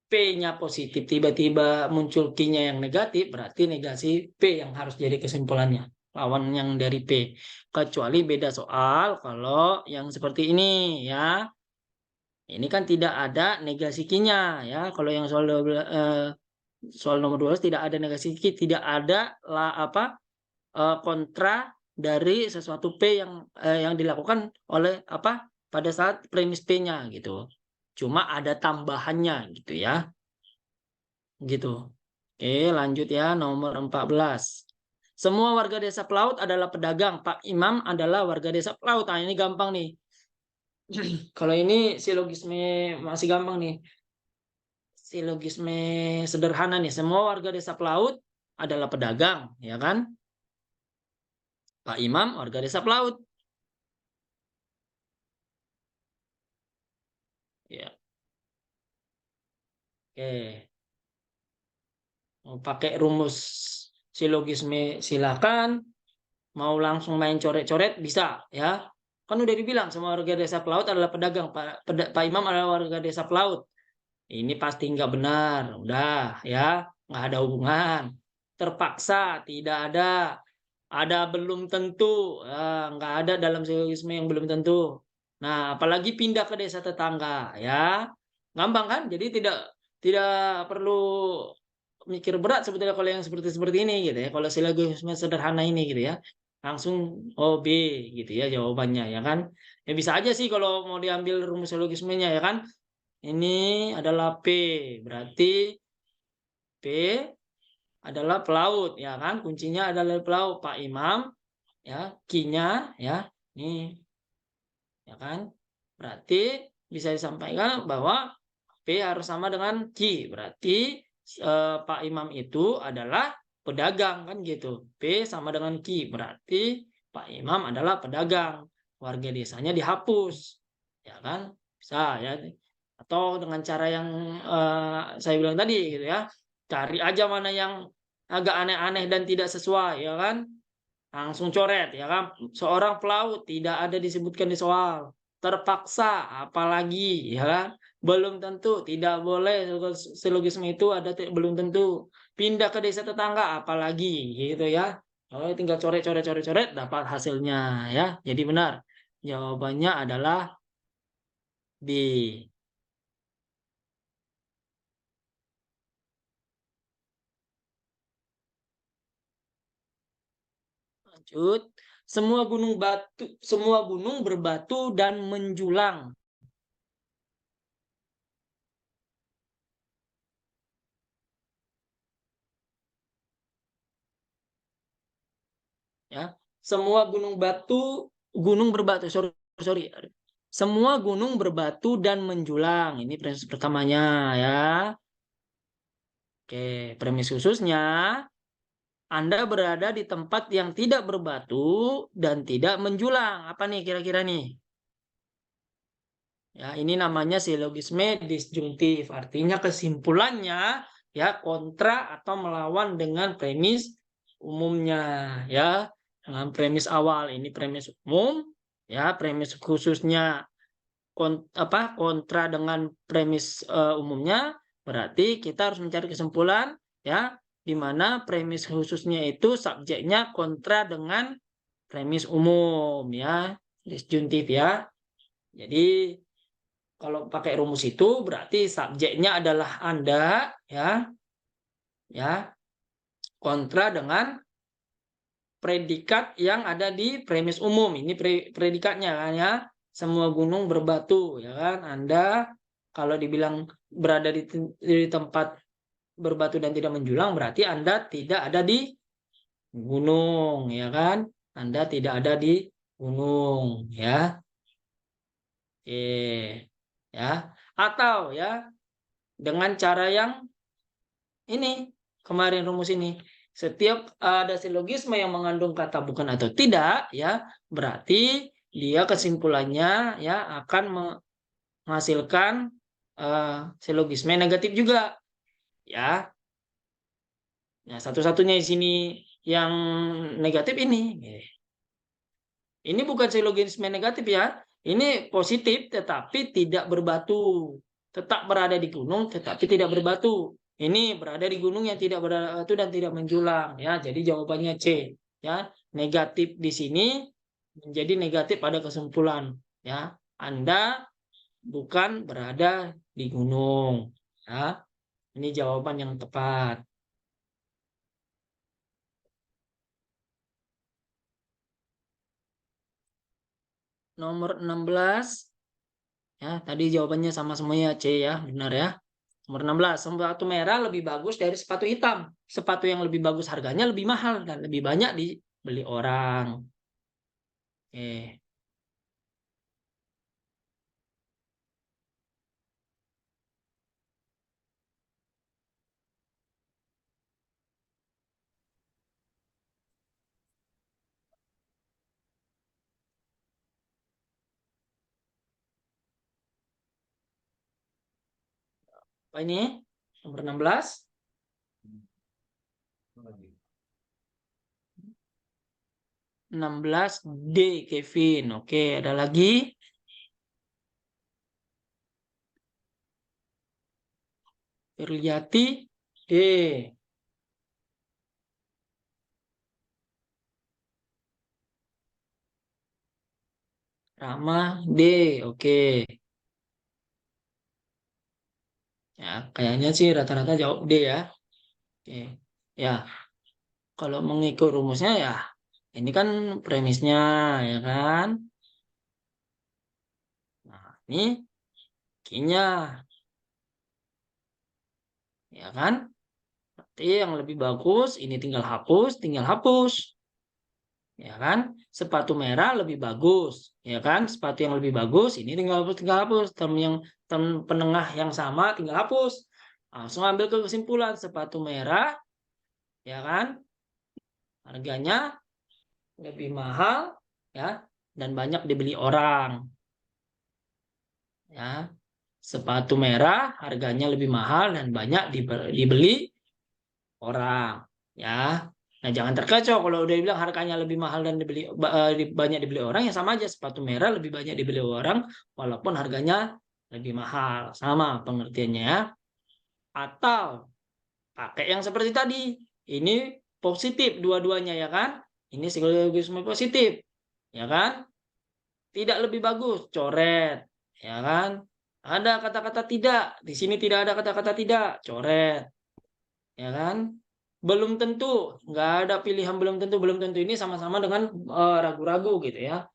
Speaker 1: P-nya positif, tiba-tiba muncul Q-nya yang negatif, berarti negasi P yang harus jadi kesimpulannya. Lawan yang dari P. Kecuali beda soal kalau yang seperti ini ya. Ini kan tidak ada negasi Q-nya ya. Kalau yang soal soal nomor 12 tidak ada negasi Q, tidak ada kontra dari sesuatu P yang dilakukan oleh pada saat premis P-nya gitu. Cuma ada tambahannya gitu ya. Gitu. Oke, lanjut ya nomor 14. Semua warga desa Pelaut adalah pedagang. Pak Imam adalah warga desa Pelaut. Nah, ini gampang nih. Kalau ini silogisme masih gampang nih. Silogisme sederhana nih. Semua warga desa Pelaut adalah pedagang, ya kan? Pak Imam warga desa Pelaut. Ya. Oke. Mau pakai rumus silogisme silakan. Mau langsung main coret-coret bisa ya. Kan udah dibilang semua warga desa Pelaut adalah pedagang. Pak Imam adalah warga desa Pelaut. Ini pasti nggak benar. Udah ya, nggak ada hubungan. Terpaksa tidak ada. Ada belum tentu. Nggak ada dalam silogisme yang belum tentu. Nah, apalagi pindah ke desa tetangga ya. Gampang kan? Jadi tidak tidak perlu mikir berat sebetulnya kalau yang seperti ini gitu ya. Kalau silogisme sederhana ini gitu ya. Langsung B gitu ya jawabannya ya kan. Ya bisa aja sih kalau mau diambil rumus silogismenya ya kan. Ini adalah P. Berarti P adalah pelaut ya kan. Kuncinya adalah pelaut Pak Imam ya. Q-nya ya. Ini ya kan. Berarti bisa disampaikan bahwa P harus sama dengan Q. Berarti Pak Imam itu adalah pedagang kan gitu. P sama dengan Q. Berarti Pak Imam adalah pedagang. Warga desanya dihapus. Ya kan? Bisa ya. Atau dengan cara yang saya bilang tadi gitu ya. Cari aja mana yang agak aneh-aneh dan tidak sesuai ya kan? Langsung coret ya kan. Seorang pelaut tidak ada disebutkan di soal. Terpaksa apalagi ya kan. Belum tentu, tidak boleh silogisme itu ada belum tentu. Pindah ke desa tetangga apalagi gitu ya. Oh, tinggal coret dapat hasilnya ya. Jadi benar. Jawabannya adalah B. Lanjut. Semua gunung berbatu dan menjulang. Ya, semua gunung berbatu. Sorry. Semua gunung berbatu dan menjulang. Ini premis pertamanya ya. Oke, premis khususnya Anda berada di tempat yang tidak berbatu dan tidak menjulang. Apa nih kira-kira nih? Ya, ini namanya silogisme disjungtif. Artinya kesimpulannya ya kontra atau melawan dengan premis umumnya ya. Dengan premis awal ini premis umum ya, premis khususnya kontra dengan premis umumnya, berarti kita harus mencari kesimpulan ya di mana premis khususnya itu subjeknya kontra dengan premis umum ya, disjuntif ya. Jadi kalau pakai rumus itu berarti subjeknya adalah Anda ya kontra dengan predikat yang ada di premis umum. Ini predikatnya kan ya. Semua gunung berbatu ya kan. Anda kalau dibilang berada di tempat berbatu dan tidak menjulang berarti Anda tidak ada di gunung ya kan. Anda tidak ada di gunung ya. Ya. Atau ya dengan cara yang ini, kemarin rumus ini. Setiap ada silogisme yang mengandung kata bukan atau tidak, ya, berarti dia kesimpulannya ya akan menghasilkan silogisme negatif juga, ya. Nah, satu-satunya di sini yang negatif ini. Ini bukan silogisme negatif ya. Ini positif tetapi tidak berbatu. Tetap berada di gunung tetapi tidak berbatu. Ini berada di gunung yang tidak berbatu dan tidak menjulang ya. Jadi jawabannya C ya. Negatif di sini menjadi negatif pada kesimpulan ya. Anda bukan berada di gunung ya. Ini jawaban yang tepat. Nomor 16 ya, tadi jawabannya sama semuanya C ya, benar ya. Nomor 16, sepatu merah lebih bagus dari sepatu hitam. Sepatu yang lebih bagus harganya lebih mahal dan lebih banyak dibeli orang. Oke. Apa ini? Nomor 16. 16D Kevin. Oke, ada lagi? Firliati D. Rama D. Oke. Ya, kayaknya sih rata-rata jawab D ya. Oke. Ya, kalau mengikut rumusnya ya ini kan premisnya ya kan. Nah, ini kinya ya kan. Berarti yang lebih bagus ini tinggal hapus. Ya kan? Sepatu merah lebih bagus, ya kan? Sepatu yang lebih bagus ini tinggal hapus. Term penengah yang sama tinggal hapus. Langsung ambil ke kesimpulan sepatu merah, ya kan? Harganya lebih mahal, ya, dan banyak dibeli orang, ya. Sepatu merah harganya lebih mahal dan banyak dibeli orang, ya. Nah, jangan terkecoh kalau udah bilang harganya lebih mahal dan banyak dibeli orang, ya sama aja sepatu merah lebih banyak dibeli orang walaupun harganya lebih mahal. Sama pengertiannya ya. Atau pakai yang seperti tadi. Ini positif dua-duanya ya kan? Ini silogisme positif. Ya kan? Tidak lebih bagus, coret. Ya kan? Ada kata-kata tidak. Di sini tidak ada kata-kata tidak, coret. Ya kan? Belum tentu, nggak ada pilihan belum tentu ini sama-sama dengan ragu-ragu gitu ya,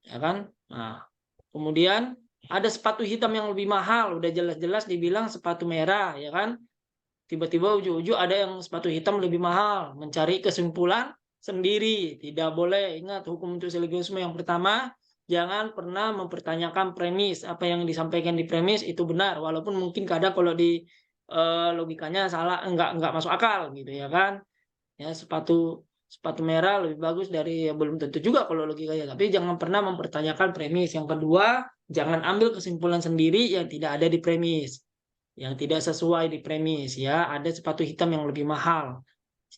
Speaker 1: ya kan? Nah, kemudian ada sepatu hitam yang lebih mahal, udah jelas-jelas dibilang sepatu merah, ya kan? Tiba-tiba ujung-ujung ada yang sepatu hitam lebih mahal, mencari kesimpulan sendiri, tidak boleh. Ingat hukum untuk silogisme yang pertama, jangan pernah mempertanyakan premis. Apa yang disampaikan di premis itu benar, walaupun mungkin kadang kalau di logikanya salah, enggak masuk akal gitu ya kan? Ya, sepatu sepatu merah lebih bagus dari, ya belum tentu juga kalau logikanya, tapi jangan pernah mempertanyakan premis. Yang kedua, jangan ambil kesimpulan sendiri yang tidak ada di premis, yang tidak sesuai di premis ya. Ada sepatu hitam yang lebih mahal,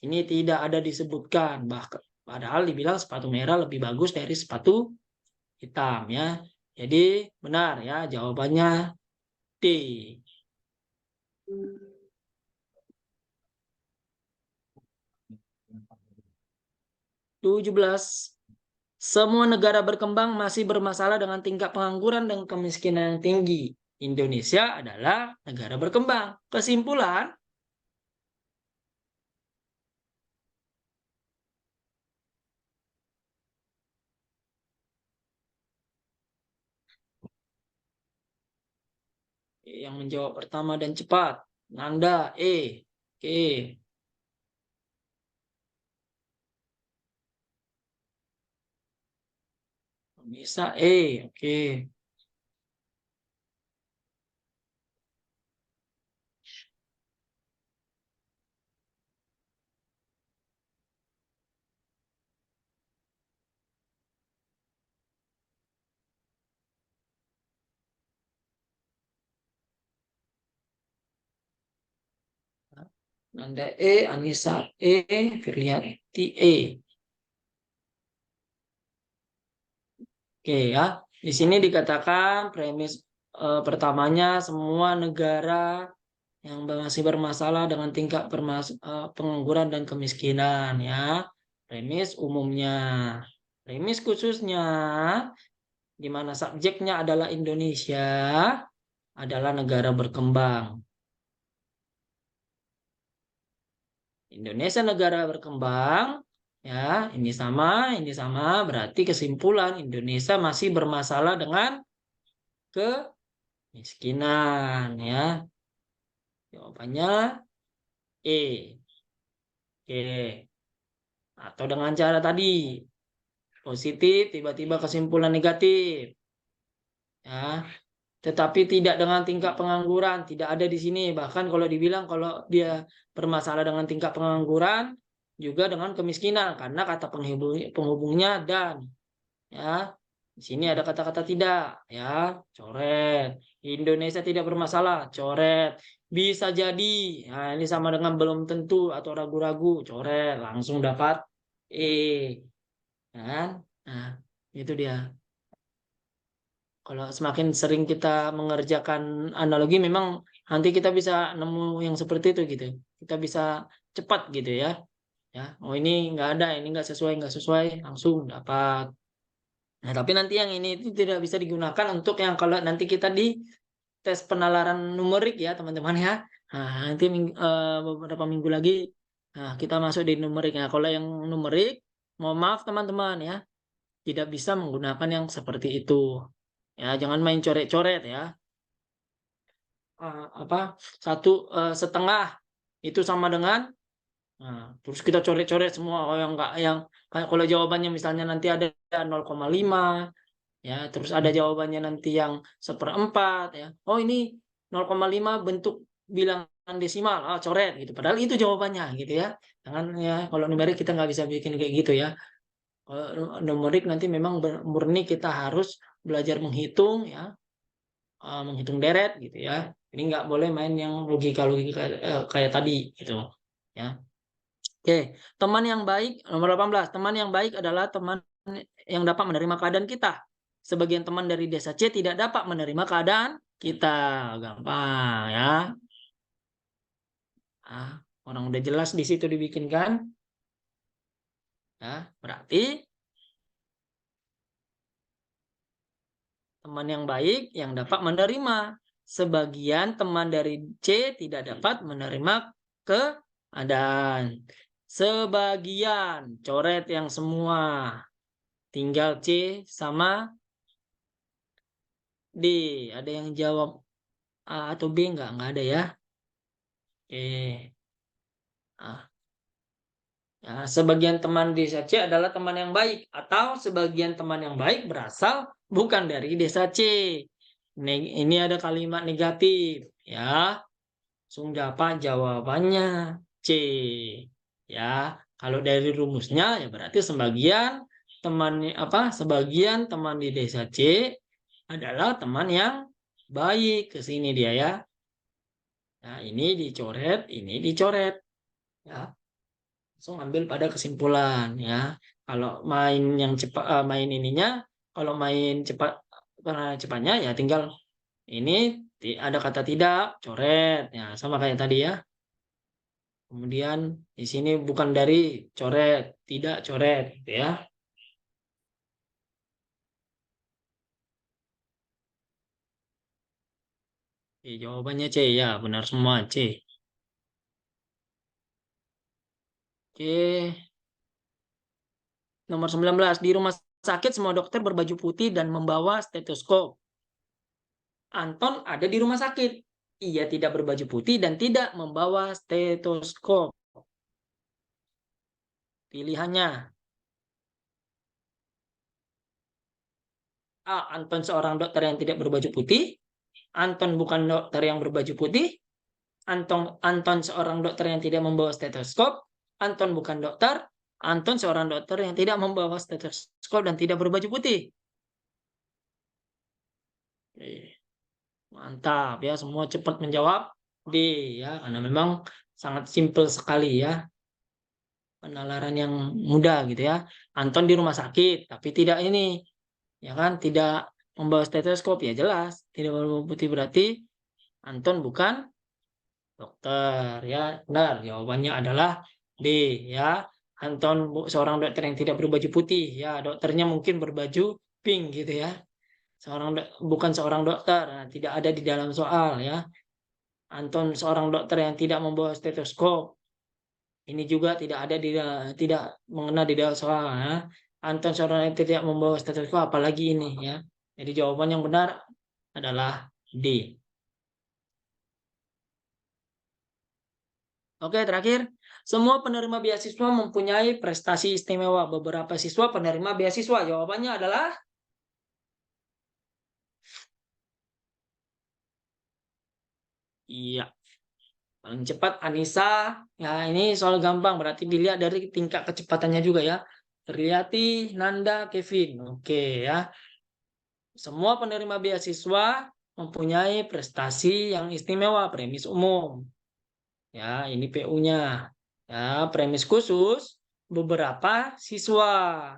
Speaker 1: ini tidak ada disebutkan, bahkan padahal dibilang sepatu merah lebih bagus dari sepatu hitam ya. Jadi benar ya, jawabannya D. 17. Semua negara berkembang masih bermasalah dengan tingkat pengangguran dan kemiskinan yang tinggi. Indonesia adalah negara berkembang. Kesimpulan, yang menjawab pertama dan cepat, Nanda E. Oke, bisa E. Oke. Nanda E, Anissa E, Firliati E. Oke ya. Di sini dikatakan premis pertamanya semua negara yang masih bermasalah dengan tingkat pengangguran dan kemiskinan ya. Premis umumnya. Premis khususnya di mana subjeknya adalah Indonesia adalah negara berkembang. Indonesia negara berkembang ya, ini sama berarti kesimpulan Indonesia masih bermasalah dengan kemiskinan ya. Jawabannya E. Oke. Atau dengan cara tadi positif tiba-tiba kesimpulan negatif ya, tetapi tidak dengan tingkat pengangguran, tidak ada di sini. Bahkan kalau dibilang kalau dia bermasalah dengan tingkat pengangguran juga dengan kemiskinan karena kata penghubungnya dan ya. Di sini ada kata-kata tidak ya, coret. Indonesia tidak bermasalah, coret. Bisa jadi. Nah, ini sama dengan belum tentu atau ragu-ragu, coret. Langsung dapat E. Kan? Nah, itu dia. Kalau semakin sering kita mengerjakan analogi, memang nanti kita bisa nemu yang seperti itu gitu. Kita bisa cepat gitu ya. Ya, oh ini nggak ada, ini nggak sesuai, langsung dapat. Nah, tapi nanti yang ini itu tidak bisa digunakan untuk yang kalau nanti kita di tes penalaran numerik ya teman-teman ya. Nah, nanti beberapa minggu lagi kita masuk di numerik. Nah, kalau yang numerik, mohon maaf teman-teman ya, tidak bisa menggunakan yang seperti itu. Ya, jangan main coret-coret ya. Apa setengah itu sama dengan terus kita coret-coret semua. Oh, yang enggak yang kalau jawabannya misalnya nanti ada 0,5 ya, terus ada jawabannya nanti yang 1/4 ya. Oh, ini 0,5 bentuk bilangan desimal, coret gitu. Padahal itu jawabannya gitu ya. Jangan ya, kalau numerik kita nggak bisa bikin kayak gitu ya. Kalau numerik nanti memang murni kita harus belajar menghitung ya, menghitung deret gitu ya. Ini nggak boleh main yang logika-logika kayak tadi gitu ya. Oke, teman yang baik nomor 18. Teman yang baik adalah teman yang dapat menerima keadaan kita. Sebagian teman dari desa C tidak dapat menerima keadaan kita. Gampang ya. Orang udah jelas di situ dibikinkan. Ya, berarti teman yang baik yang dapat menerima. Sebagian teman dari C tidak dapat menerima keadaan. Sebagian, coret yang semua. Tinggal C sama D. Ada yang jawab A atau B enggak? Enggak ada ya. Oke. Ya, sebagian teman desa C adalah teman yang baik atau sebagian teman yang baik berasal bukan dari desa C. Ini ada kalimat negatif ya. Langsung dapat jawabannya C. Ya, kalau dari rumusnya ya berarti sebagian teman di desa C adalah teman yang baik. Ke sini dia ya. Nah, ini dicoret, ini dicoret. Ya, langsung ambil pada kesimpulan ya. Kalau main yang cepat, main ininya, kalau main cepat cepatnya ya tinggal ini ada kata tidak, coret ya, sama kayak tadi ya. Kemudian di sini bukan dari coret, tidak coret gitu ya. Oke, jawabannya C ya, benar semua C. Oke, nomor 19. Di rumah sakit semua dokter berbaju putih dan membawa stetoskop. Anton ada di rumah sakit. Ia tidak berbaju putih dan tidak membawa stetoskop. Pilihannya A. Anton seorang dokter yang tidak berbaju putih. Anton bukan dokter yang berbaju putih. Anton seorang dokter yang tidak membawa stetoskop. Anton bukan dokter. Anton seorang dokter yang tidak membawa stetoskop dan tidak berbaju putih. Mantap ya, semua cepat menjawab D ya, karena memang sangat simpel sekali ya. Penalaran yang mudah gitu ya. Anton di rumah sakit, tapi tidak ini, ya kan? Tidak membawa stetoskop, ya jelas. Tidak membawa putih berarti Anton bukan dokter, ya. Benar, jawabannya adalah D, ya. Anton seorang dokter yang tidak berbaju putih, ya. Dokternya mungkin berbaju pink gitu ya. Bukan seorang dokter, nah, tidak ada di dalam soal ya. Anton seorang dokter yang tidak membawa stetoskop. Ini juga tidak ada tidak mengena di dalam soal ya. Anton seorang yang tidak membawa stetoskop, apalagi ini ya. Jadi jawaban yang benar adalah D. Oke, terakhir. Semua penerima beasiswa mempunyai prestasi istimewa. Beberapa siswa penerima beasiswa. Jawabannya adalah iya. Paling cepat Anissa. Ya, ini soal gampang. Berarti dilihat dari tingkat kecepatannya juga ya. Triati, Nanda, Kevin. Oke ya. Semua penerima beasiswa mempunyai prestasi yang istimewa. Premis umum. Ya, ini PU-nya. Ya, premis khusus beberapa siswa.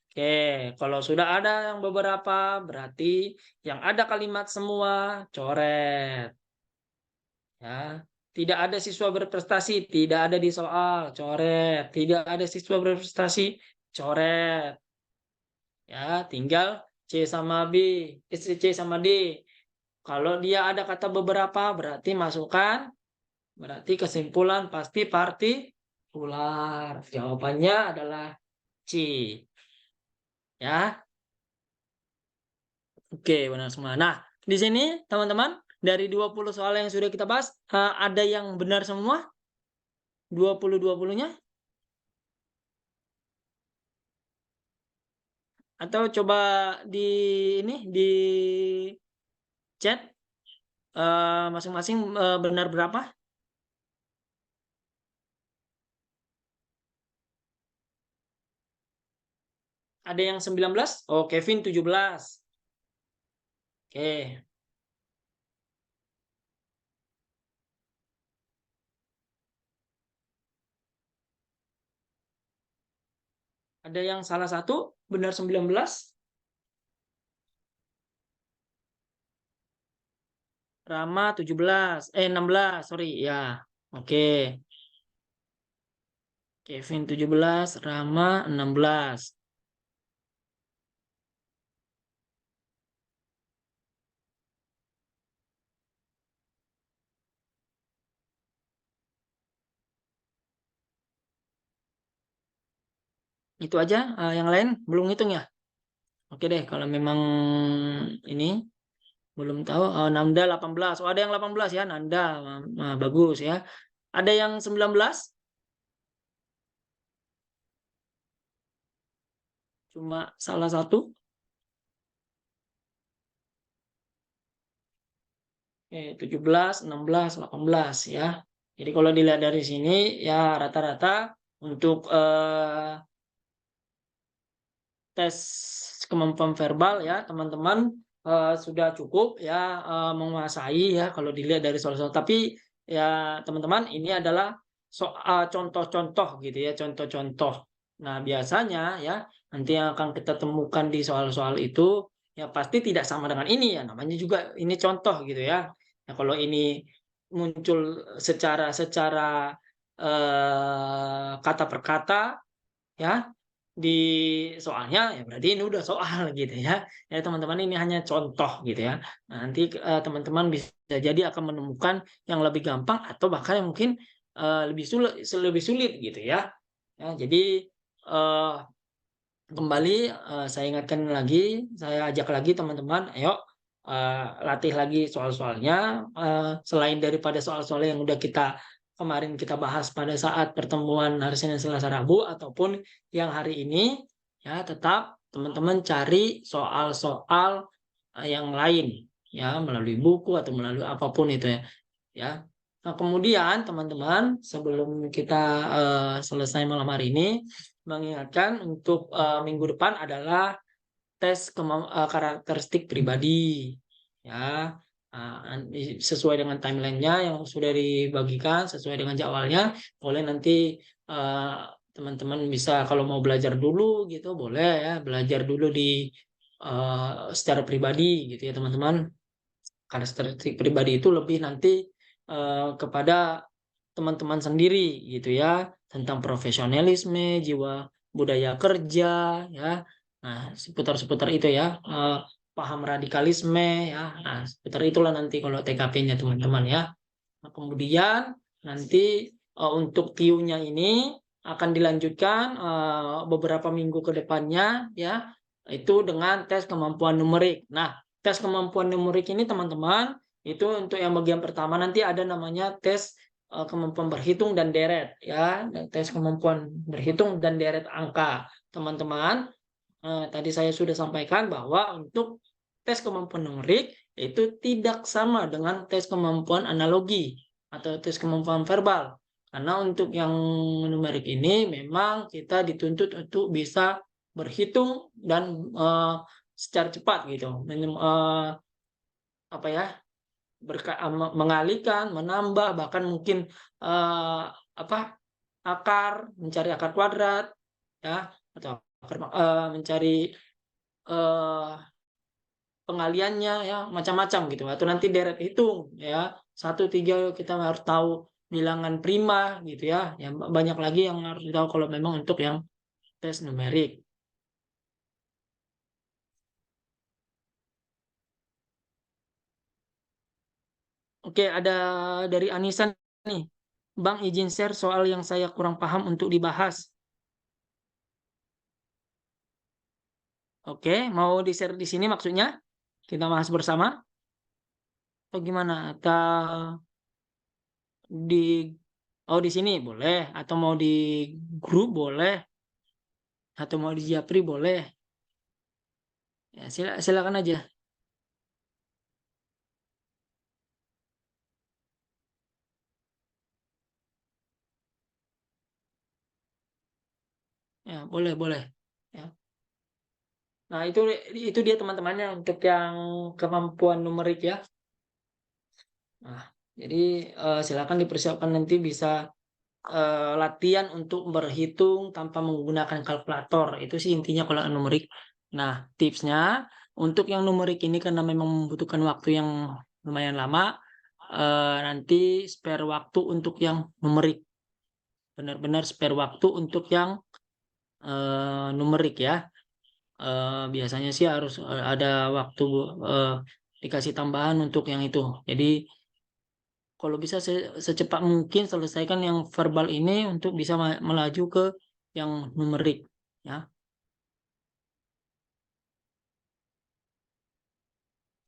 Speaker 1: Oke, kalau sudah ada yang beberapa, berarti yang ada kalimat semua coret. Ya, tidak ada siswa berprestasi, tidak ada di soal, coret. Tidak ada siswa berprestasi, coret. Ya, tinggal C sama B, C sama D. Kalau dia ada kata beberapa, berarti masukkan, berarti kesimpulan pasti partikular. Jawabannya adalah C. Ya, oke, benar semua. Nah, di sini teman-teman, dari 20 soal yang sudah kita bahas, ada yang benar semua? 20-20-nya? Atau coba di ini di chat masing-masing benar berapa? Ada yang 19? Oh, Kevin 17. Oke. Ada yang salah satu benar 19? Rama 17. 16, sorry ya. Oke. Kevin 17, Rama 16. Itu aja, yang lain belum hitung ya. Oke deh, kalau memang ini belum tahu, Nanda 18. Oh, ada yang 18 ya, Nanda. Nah, bagus ya. Ada yang 19? Cuma salah satu. Oke, 17, 16, 18 ya. Jadi kalau dilihat dari sini ya rata-rata untuk tes kemampuan verbal ya teman-teman sudah cukup ya menguasai ya kalau dilihat dari soal-soal. Tapi ya teman-teman ini adalah soal contoh-contoh gitu ya, contoh-contoh. Nah, biasanya ya nanti yang akan kita temukan di soal-soal itu ya pasti tidak sama dengan ini ya, namanya juga ini contoh gitu ya. Nah, kalau ini muncul secara secara kata per kata ya di soalnya ya berarti ini udah soal gitu ya. Ya teman-teman ini hanya contoh gitu ya. Nah, nanti teman-teman bisa jadi akan menemukan yang lebih gampang atau bahkan yang mungkin lebih sulit gitu ya. Ya, jadi eh, kembali saya ingatkan lagi, saya ajak lagi teman-teman, ayo latih lagi soal-soalnya. Selain daripada soal-soal yang udah kemarin kita bahas pada saat pertemuan hari Senin, Selasa, Rabu, ataupun yang hari ini, ya tetap teman-teman cari soal-soal yang lain, ya melalui buku atau melalui apapun itu ya. Ya. Nah, kemudian teman-teman sebelum kita selesai malam hari ini mengingatkan untuk minggu depan adalah tes karakteristik pribadi ya. sesuai dengan timelinenya yang sudah dibagikan, sesuai dengan jadwalnya, boleh nanti eh, teman-teman bisa kalau mau belajar dulu gitu, boleh ya belajar dulu di secara pribadi gitu ya teman-teman. Karakteristik pribadi itu lebih nanti kepada teman-teman sendiri gitu ya, tentang profesionalisme, jiwa budaya kerja ya. Nah, seputar-seputar itu ya, paham radikalisme ya. Nah, seputar itulah nanti kalau TKP-nya teman-teman ya. Nah, kemudian nanti untuk TIU-nya ini akan dilanjutkan beberapa minggu ke depannya ya, itu dengan tes kemampuan numerik. Nah, tes kemampuan numerik ini teman-teman, itu untuk yang bagian pertama nanti ada namanya tes kemampuan berhitung dan deret ya, tes kemampuan berhitung dan deret angka. Teman-teman, tadi saya sudah sampaikan bahwa untuk tes kemampuan numerik itu tidak sama dengan tes kemampuan analogi atau tes kemampuan verbal. Karena untuk yang numerik ini memang kita dituntut untuk bisa berhitung dan secara cepat gitu. Apa ya? Mengalihkan, menambah, bahkan mungkin eh, apa? Mencari akar kuadrat ya, atau mencari eh, pengaliannya ya, macam-macam gitu, atau nanti deret hitung ya, 1 3 kita harus tahu bilangan prima gitu ya, yang banyak lagi yang harus tahu kalau memang untuk yang tes numerik. Oke, ada dari Anissa nih, Bang izin share soal yang saya kurang paham untuk dibahas. Oke, mau di share di sini maksudnya kita bahas bersama atau gimana, atau di di sini boleh, atau mau di grup boleh, atau mau di Japri boleh. Ya, silakan aja. Ya, boleh, boleh. Ya. Nah, itu dia teman-temannya untuk yang kemampuan numerik ya. Nah, jadi silakan dipersiapkan nanti bisa latihan untuk berhitung tanpa menggunakan kalkulator. Itu sih intinya kalau numerik. Nah, tipsnya untuk yang numerik ini karena memang membutuhkan waktu yang lumayan lama, nanti spare waktu untuk yang numerik. Benar-benar spare waktu untuk yang numerik ya. Biasanya sih harus ada waktu eh, dikasih tambahan untuk yang itu. Jadi kalau bisa secepat mungkin selesaikan yang verbal ini untuk bisa melaju ke yang numerik ya.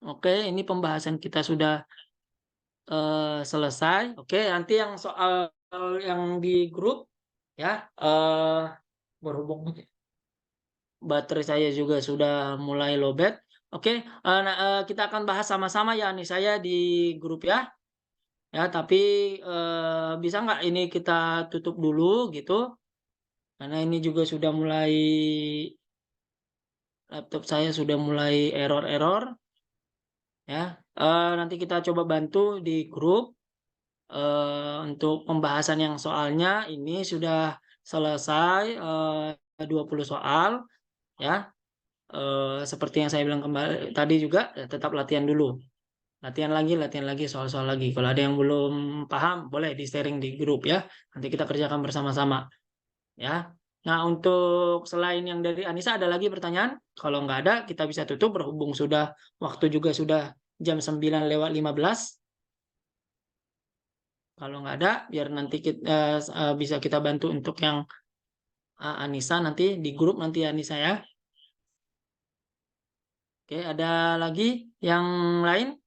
Speaker 1: Oke, ini pembahasan kita sudah selesai. Oke, nanti yang soal yang di grup ya, berhubung baterai saya juga sudah mulai lowbat. Oke, nah, kita akan bahas sama-sama ya nih saya di grup ya. Ya, tapi bisa nggak ini kita tutup dulu gitu, karena ini juga sudah mulai, laptop saya sudah mulai error-error ya. Nanti kita coba bantu di grup untuk pembahasan yang soalnya ini sudah selesai 20 soal ya. Seperti yang saya bilang kembali tadi juga, tetap latihan dulu. Latihan lagi, soal-soal lagi. Kalau ada yang belum paham, boleh di-sharing di grup ya. Nanti kita kerjakan bersama-sama ya. Nah, untuk selain yang dari Anissa ada lagi pertanyaan? Kalau nggak ada, kita bisa tutup berhubung sudah waktu juga sudah jam 9:15. Kalau nggak ada, biar nanti kita bisa kita bantu untuk yang Anissa nanti di grup nanti Anissa ya. Oke, ada lagi yang lain?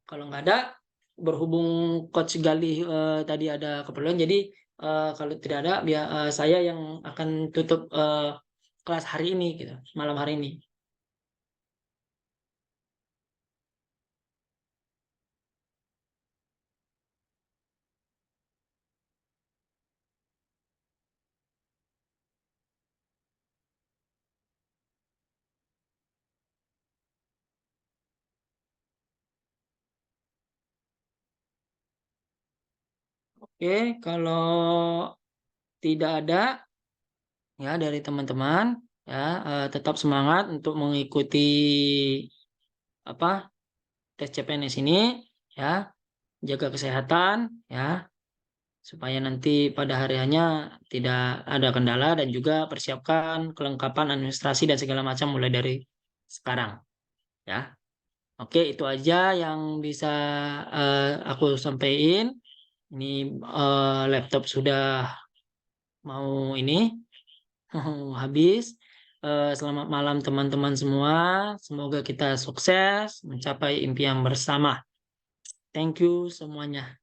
Speaker 1: Kalau nggak ada, berhubung Coach Gali tadi ada keperluan, jadi kalau tidak ada, biar saya yang akan tutup kelas hari ini, gitu, malam hari ini. Oke, kalau tidak ada ya dari teman-teman ya, tetap semangat untuk mengikuti apa tes CPNS ini ya, jaga kesehatan ya, supaya nanti pada hari hanya tidak ada kendala, dan juga persiapkan kelengkapan administrasi dan segala macam mulai dari sekarang ya. Oke, itu aja yang bisa aku sampaikan. Ini laptop sudah mau ini habis. Selamat malam teman-teman semua. Semoga kita sukses mencapai impian bersama. Thank you semuanya.